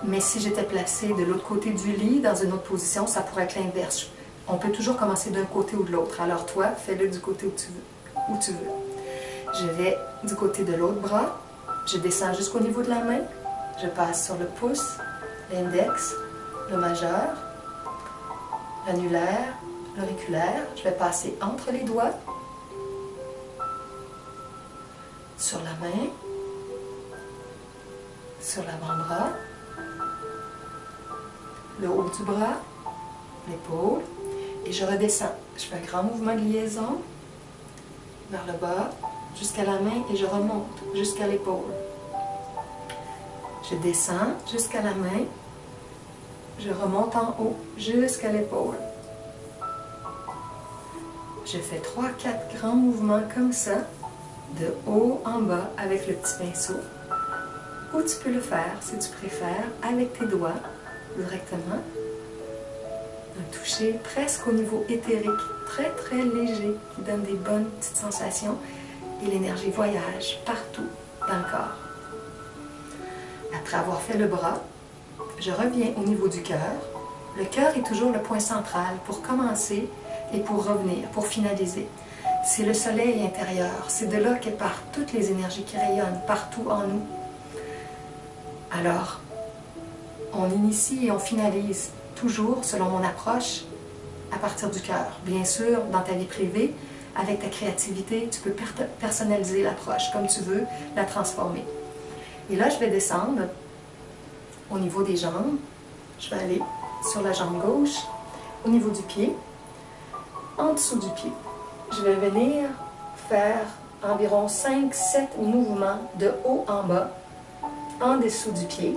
mais si j'étais placée de l'autre côté du lit, dans une autre position, ça pourrait être l'inverse. On peut toujours commencer d'un côté ou de l'autre. Alors toi, fais-le du côté où tu veux. Je vais du côté de l'autre bras, je descends jusqu'au niveau de la main, je passe sur le pouce, l'index, le majeur, l'annulaire, l'auriculaire. Je vais passer entre les doigts, sur la main, sur l'avant-bras, le haut du bras, l'épaule, et je redescends. Je fais un grand mouvement de liaison vers le bas, jusqu'à la main, et je remonte jusqu'à l'épaule. Je descends jusqu'à la main, je remonte en haut jusqu'à l'épaule. Je fais 3-4 grands mouvements comme ça, de haut en bas avec le petit pinceau. Ou tu peux le faire, si tu préfères, avec tes doigts, directement. Un toucher presque au niveau éthérique, très très léger, qui donne des bonnes petites sensations. Et l'énergie voyage partout dans le corps. Après avoir fait le bras, je reviens au niveau du cœur. Le cœur est toujours le point central pour commencer et pour revenir, pour finaliser. C'est le soleil intérieur, c'est de là que partent toutes les énergies qui rayonnent partout en nous. Alors, on initie et on finalise toujours, selon mon approche, à partir du cœur. Bien sûr, dans ta vie privée, avec ta créativité, tu peux personnaliser l'approche comme tu veux, la transformer. Et là, je vais descendre au niveau des jambes. Je vais aller sur la jambe gauche, au niveau du pied, en dessous du pied. Je vais venir faire environ 5-7 mouvements de haut en bas, en dessous du pied.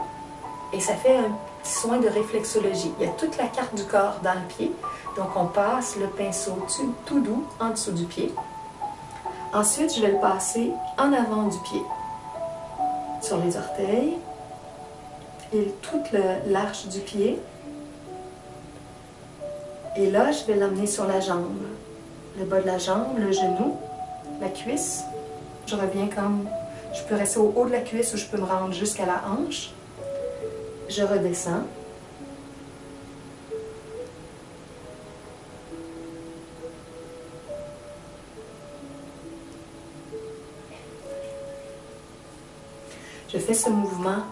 Et ça fait un petit soin de réflexologie. Il y a toute la carte du corps dans le pied. Donc on passe le pinceau tout doux en dessous du pied. Ensuite, je vais le passer en avant du pied, sur les orteils et toute l'arche du pied. Et là, je vais l'amener sur la jambe. Le bas de la jambe, le genou, la cuisse. Je reviens comme... Je peux rester au haut de la cuisse ou je peux me rendre jusqu'à la hanche. Je redescends. Je fais ce mouvement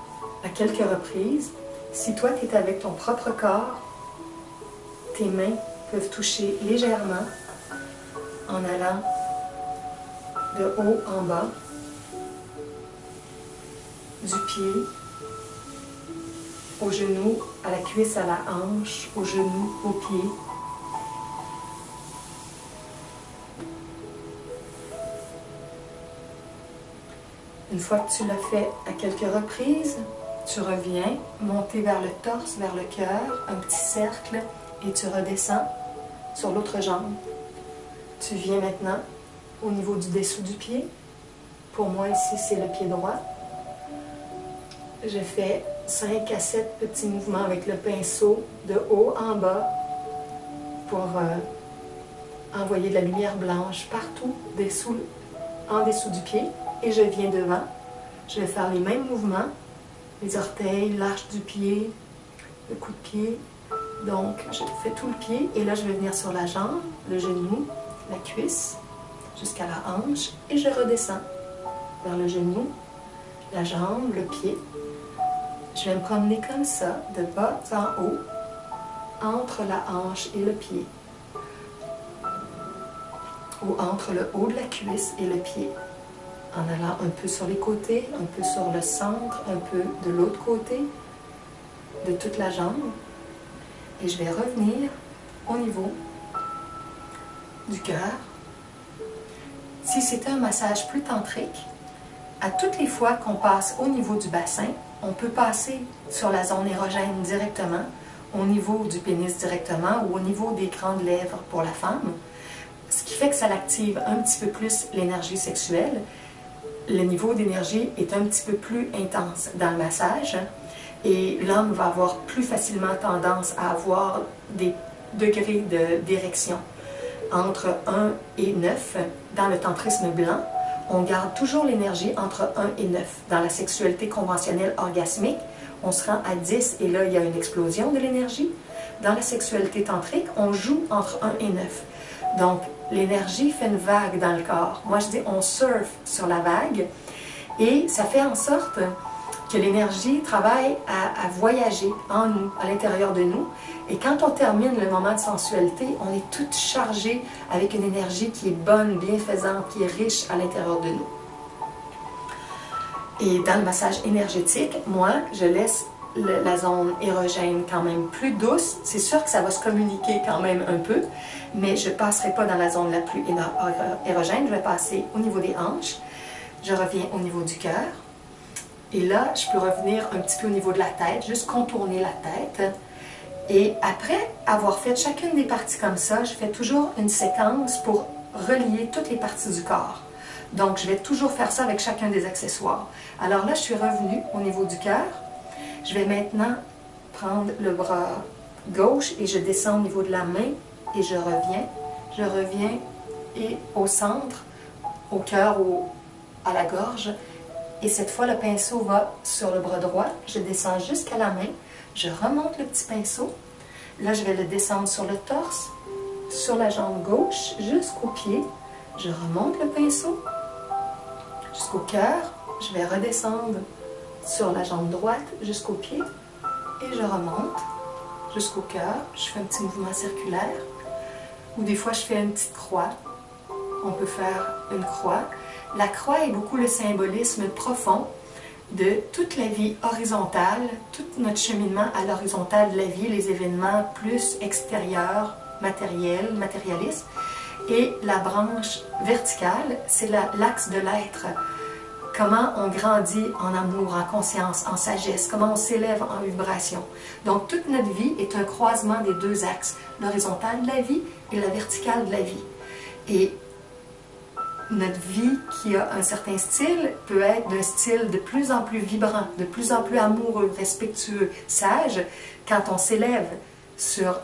à quelques reprises. Si toi, tu es avec ton propre corps, tes mains peuvent toucher légèrement en allant de haut en bas, du pied au genou, à la cuisse, à la hanche, au genou, au pied. Une fois que tu l'as fait à quelques reprises, tu reviens monter vers le torse, vers le cœur, un petit cercle, et tu redescends sur l'autre jambe. Tu viens maintenant au niveau du dessous du pied. Pour moi, ici, c'est le pied droit. Je fais 5 à 7 petits mouvements avec le pinceau de haut en bas pour envoyer de la lumière blanche partout en dessous du pied. Et je viens devant. Je vais faire les mêmes mouvements. Les orteils, l'arche du pied, le coup de pied. Donc, je fais tout le pied. Et là, je vais venir sur la jambe, le genou, la cuisse, jusqu'à la hanche. Et je redescends vers le genou, la jambe, le pied. Je vais me promener comme ça, de bas en haut, entre la hanche et le pied. Ou entre le haut de la cuisse et le pied. En allant un peu sur les côtés, un peu sur le centre, un peu de l'autre côté, de toute la jambe. Et je vais revenir au niveau du cœur. Si c'était un massage plus tantrique, à toutes les fois qu'on passe au niveau du bassin, on peut passer sur la zone érogène directement, au niveau du pénis directement ou au niveau des grandes lèvres pour la femme, ce qui fait que ça l'active un petit peu plus l'énergie sexuelle. Le niveau d'énergie est un petit peu plus intense dans le massage et l'homme va avoir plus facilement tendance à avoir des degrés d'érection entre 1 et 9. Dans le tantrisme blanc, on garde toujours l'énergie entre 1 et 9. Dans la sexualité conventionnelle orgasmique, on se rend à 10 et là, il y a une explosion de l'énergie. Dans la sexualité tantrique, on joue entre 1 et 9. Donc, l'énergie fait une vague dans le corps. Moi, je dis, on surfe sur la vague et ça fait en sorte que l'énergie travaille à voyager en nous, à l'intérieur de nous. Et quand on termine le moment de sensualité, on est tout chargé avec une énergie qui est bonne, bienfaisante, qui est riche à l'intérieur de nous. Et dans le massage énergétique, moi, je laisse la zone érogène quand même plus douce. C'est sûr que ça va se communiquer quand même un peu, mais je ne passerai pas dans la zone la plus érogène. Je vais passer au niveau des hanches. Je reviens au niveau du cœur. Et là, je peux revenir un petit peu au niveau de la tête, juste contourner la tête. Et après avoir fait chacune des parties comme ça, je fais toujours une séquence pour relier toutes les parties du corps. Donc, je vais toujours faire ça avec chacun des accessoires. Alors là, je suis revenue au niveau du cœur. Je vais maintenant prendre le bras gauche et je descends au niveau de la main et je reviens et au centre, au cœur, à la gorge. Et cette fois, le pinceau va sur le bras droit, je descends jusqu'à la main, je remonte le petit pinceau. Là, je vais le descendre sur le torse, sur la jambe gauche, jusqu'au pied. Je remonte le pinceau jusqu'au cœur. Je vais redescendre sur la jambe droite jusqu'au pied. Et je remonte jusqu'au cœur. Je fais un petit mouvement circulaire. Ou des fois, je fais une petite croix. On peut faire une croix. La croix est beaucoup le symbolisme profond de toute la vie horizontale, tout notre cheminement à l'horizontale de la vie, les événements plus extérieurs, matériels, matérialistes. Et la branche verticale, c'est l'axe de l'être. Comment on grandit en amour, en conscience, en sagesse, comment on s'élève en vibration. Donc toute notre vie est un croisement des deux axes, l'horizontale de la vie et la verticale de la vie. Et notre vie qui a un certain style peut être d'un style de plus en plus vibrant, de plus en plus amoureux, respectueux, sage, quand on s'élève sur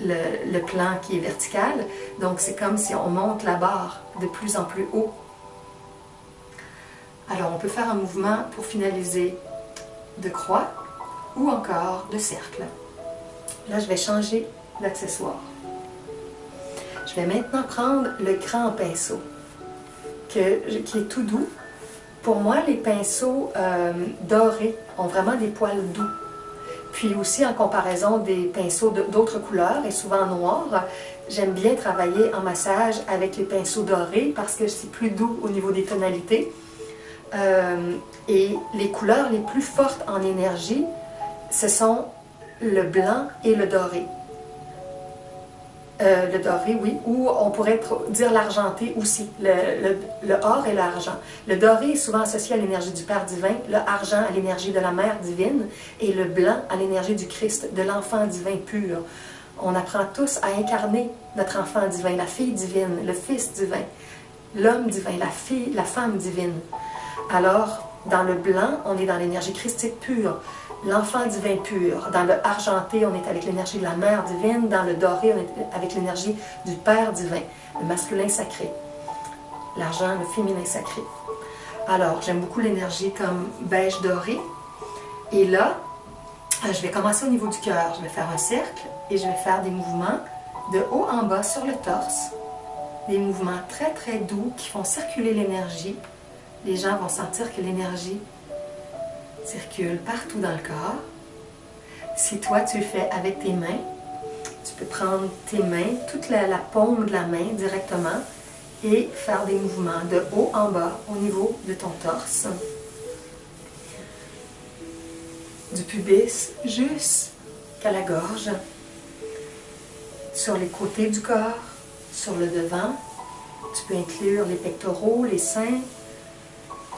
le plan qui est vertical. Donc c'est comme si on monte la barre de plus en plus haut. Alors on peut faire un mouvement pour finaliser de croix ou encore de cercle. Là je vais changer d'accessoire. Je vais maintenant prendre le grand pinceau qui est tout doux. Pour moi, les pinceaux dorés ont vraiment des poils doux. Puis aussi, en comparaison des pinceaux d'autres couleurs, et souvent noirs, j'aime bien travailler en massage avec les pinceaux dorés parce que c'est plus doux au niveau des tonalités. Et les couleurs les plus fortes en énergie, ce sont le blanc et le doré. Le doré, oui, ou on pourrait dire l'argenté aussi, le or et l'argent. Le doré est souvent associé à l'énergie du Père divin, le argent à l'énergie de la Mère divine et le blanc à l'énergie du Christ, de l'enfant divin pur. On apprend tous à incarner notre enfant divin, la fille divine, le fils divin, l'homme divin, la femme divine. Alors, dans le blanc, on est dans l'énergie christique pure. L'enfant divin pur. Dans le argenté, on est avec l'énergie de la mère divine. Dans le doré, on est avec l'énergie du Père divin, le masculin sacré. L'argent, le féminin sacré. Alors, j'aime beaucoup l'énergie comme beige doré. Et là, je vais commencer au niveau du cœur. Je vais faire un cercle et je vais faire des mouvements de haut en bas sur le torse. Des mouvements très très doux qui font circuler l'énergie. Les gens vont sentir que l'énergie circule partout dans le corps. Si toi tu le fais avec tes mains, tu peux prendre tes mains, toute la paume de la main directement et faire des mouvements de haut en bas au niveau de ton torse. Du pubis jusqu'à la gorge, sur les côtés du corps, sur le devant. Tu peux inclure les pectoraux, les seins.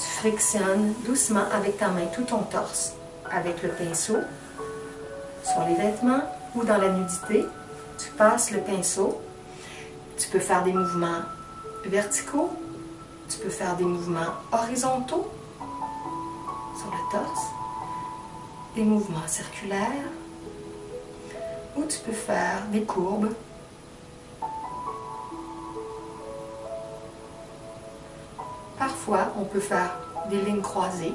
Tu frictionnes doucement avec ta main tout ton torse, avec le pinceau, sur les vêtements ou dans la nudité. Tu passes le pinceau. Tu peux faire des mouvements verticaux. Tu peux faire des mouvements horizontaux sur le torse. Des mouvements circulaires. Ou tu peux faire des courbes. Parfois, on peut faire des lignes croisées,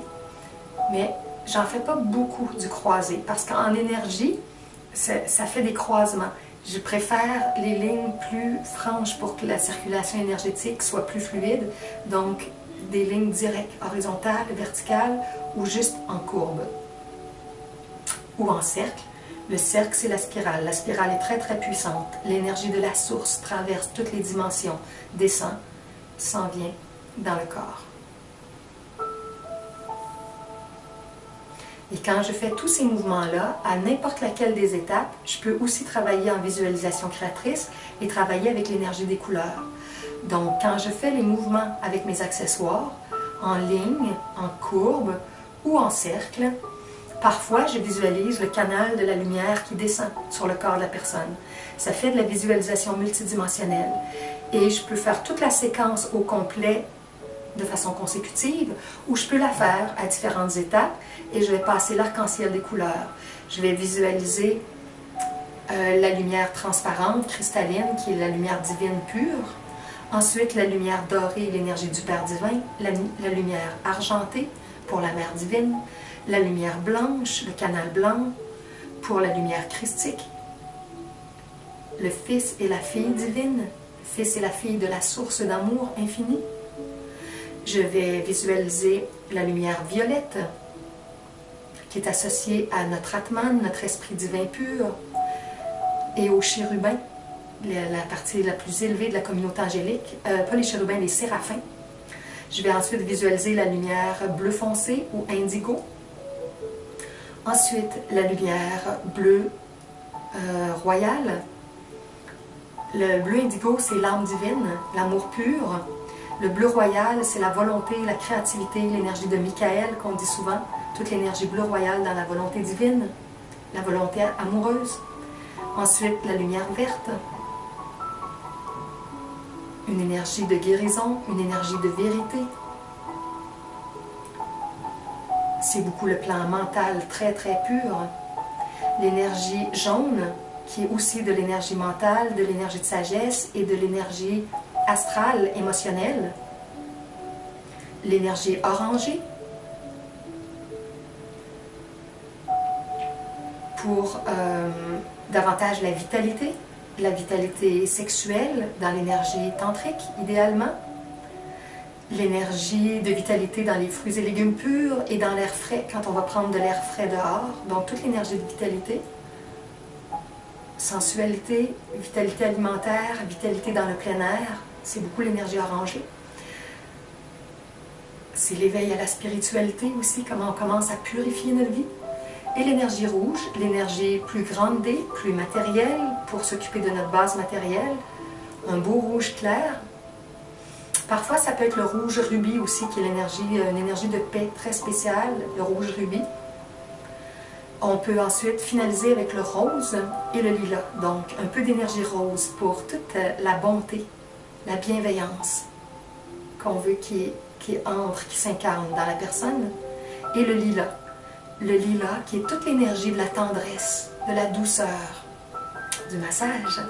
mais j'en fais pas beaucoup du croisé parce qu'en énergie, ça fait des croisements. Je préfère les lignes plus franches pour que la circulation énergétique soit plus fluide, donc des lignes directes, horizontales, verticales ou juste en courbe ou en cercle. Le cercle, c'est la spirale. La spirale est très très puissante. L'énergie de la source traverse toutes les dimensions, descend, s'en vient dans le corps. Et quand je fais tous ces mouvements-là, à n'importe laquelle des étapes, je peux aussi travailler en visualisation créatrice et travailler avec l'énergie des couleurs. Donc, quand je fais les mouvements avec mes accessoires, en ligne, en courbe ou en cercle, parfois je visualise le canal de la lumière qui descend sur le corps de la personne. Ça fait de la visualisation multidimensionnelle. Et je peux faire toute la séquence au complet de façon consécutive, ou je peux la faire à différentes étapes et je vais passer l'arc-en-ciel des couleurs. Je vais visualiser la lumière transparente, cristalline, qui est la lumière divine pure. Ensuite, la lumière dorée, l'énergie du Père divin. La lumière argentée pour la Mère divine. La lumière blanche, le canal blanc, pour la lumière christique. Le Fils et la Fille divine. Le Fils et la Fille de la source d'amour infini. Je vais visualiser la lumière violette, qui est associée à notre Atman, notre esprit divin pur, et aux chérubins, la partie la plus élevée de la communauté angélique, pas les chérubins, les séraphins. Je vais ensuite visualiser la lumière bleu foncé ou indigo. Ensuite, la lumière bleu royal. Le bleu indigo, c'est l'âme divine, l'amour pur. Le bleu royal, c'est la volonté, la créativité, l'énergie de Michael, qu'on dit souvent. Toute l'énergie bleu royal dans la volonté divine, la volonté amoureuse. Ensuite, la lumière verte. Une énergie de guérison, une énergie de vérité. C'est beaucoup le plan mental très très pur. L'énergie jaune, qui est aussi de l'énergie mentale, de l'énergie de sagesse et de l'énergie astrale, émotionnelle. L'énergie orangée, pour davantage la vitalité sexuelle dans l'énergie tantrique, idéalement. L'énergie de vitalité dans les fruits et légumes purs et dans l'air frais, quand on va prendre de l'air frais dehors. Donc, toute l'énergie de vitalité. Sensualité, vitalité alimentaire, vitalité dans le plein air. C'est beaucoup l'énergie orangée. C'est l'éveil à la spiritualité aussi, comment on commence à purifier notre vie. Et l'énergie rouge, l'énergie plus grandée, plus matérielle, pour s'occuper de notre base matérielle. Un beau rouge clair. Parfois, ça peut être le rouge rubis aussi, qui est une énergie de paix très spéciale, le rouge rubis. On peut ensuite finaliser avec le rose et le lilas. Donc, un peu d'énergie rose pour toute la bonté, la bienveillance qu'on veut qui entre, qui s'incarne dans la personne. Et le lilas. Le lilas qui est toute l'énergie de la tendresse, de la douceur, du massage.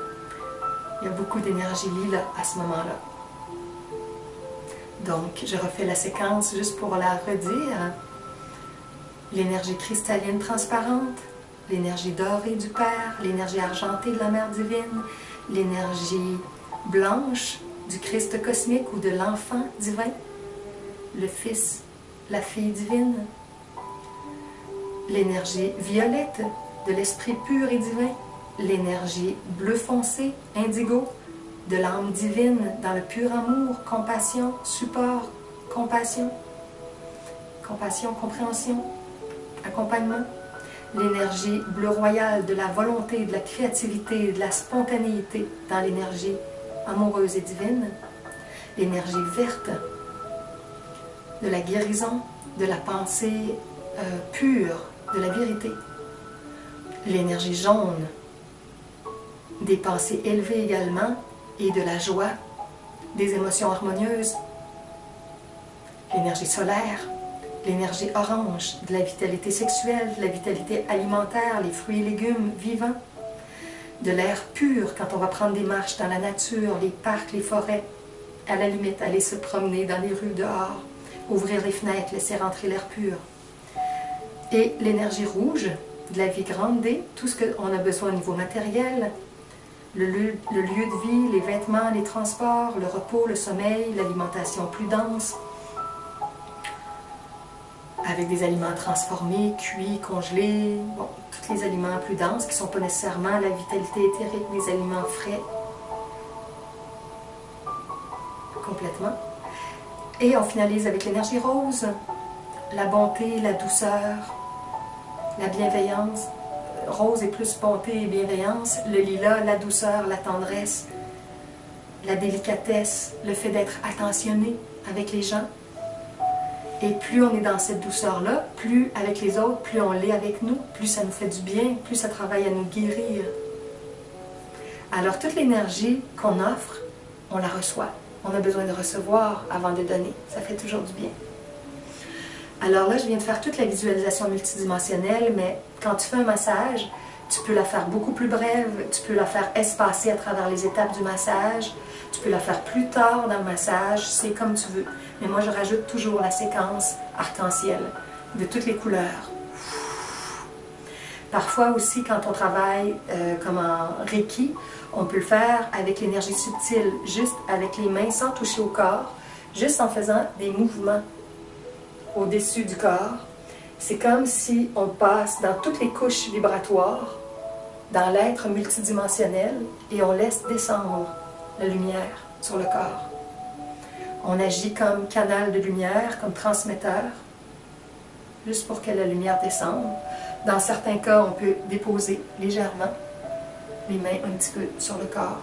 Il y a beaucoup d'énergie lilas à ce moment-là. Donc, je refais la séquence juste pour la redire. L'énergie cristalline transparente, l'énergie dorée du Père, l'énergie argentée de la Mère divine, l'énergie blanche du Christ cosmique ou de l'enfant divin, le Fils, la Fille divine, l'énergie violette de l'Esprit pur et divin, l'énergie bleu foncé, indigo, de l'âme divine dans le pur amour, compassion, support, compassion, compréhension, accompagnement, l'énergie bleu royal de la volonté, de la créativité, de la spontanéité dans l'énergie amoureuse et divine, l'énergie verte de la guérison, de la pensée pure, de la vérité, l'énergie jaune des pensées élevées également et de la joie, des émotions harmonieuses, l'énergie solaire, l'énergie orange, de la vitalité sexuelle, de la vitalité alimentaire, les fruits et légumes vivants, de l'air pur quand on va prendre des marches dans la nature, les parcs, les forêts, à la limite aller se promener dans les rues dehors, ouvrir les fenêtres, laisser rentrer l'air pur. Et l'énergie rouge, de la vie grandée, tout ce qu'on a besoin au niveau matériel, le lieu de vie, les vêtements, les transports, le repos, le sommeil, l'alimentation plus dense, avec des aliments transformés, cuits, congelés, bon, tous les aliments plus denses qui ne sont pas nécessairement la vitalité éthérique, des aliments frais, complètement. Et on finalise avec l'énergie rose, la bonté, la douceur, la bienveillance. Rose est plus bonté et bienveillance, le lilas, la douceur, la tendresse, la délicatesse, le fait d'être attentionné avec les gens. Et plus on est dans cette douceur-là, plus avec les autres, plus on l'est avec nous, plus ça nous fait du bien, plus ça travaille à nous guérir. Alors toute l'énergie qu'on offre, on la reçoit. On a besoin de recevoir avant de donner. Ça fait toujours du bien. Alors là, je viens de faire toute la visualisation multidimensionnelle, mais quand tu fais un massage, Tu peux la faire beaucoup plus brève, tu peux la faire espacer à travers les étapes du massage, tu peux la faire plus tard dans le massage, c'est comme tu veux. Mais moi, je rajoute toujours la séquence arc-en-ciel de toutes les couleurs. Parfois aussi, quand on travaille comme en Reiki, on peut le faire avec l'énergie subtile, juste avec les mains, sans toucher au corps, juste en faisant des mouvements au-dessus du corps. C'est comme si on passe dans toutes les couches vibratoires, dans l'être multidimensionnel, et on laisse descendre la lumière sur le corps. On agit comme canal de lumière, comme transmetteur, juste pour que la lumière descende. Dans certains cas, on peut déposer légèrement les mains un petit peu sur le corps.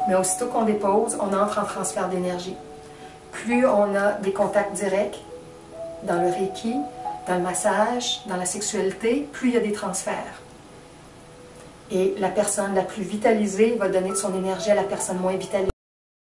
Mais aussitôt qu'on dépose, on entre en transfert d'énergie. Plus on a des contacts directs dans le Reiki, dans le massage, dans la sexualité, plus il y a des transferts. Et la personne la plus vitalisée va donner de son énergie à la personne moins vitalisée.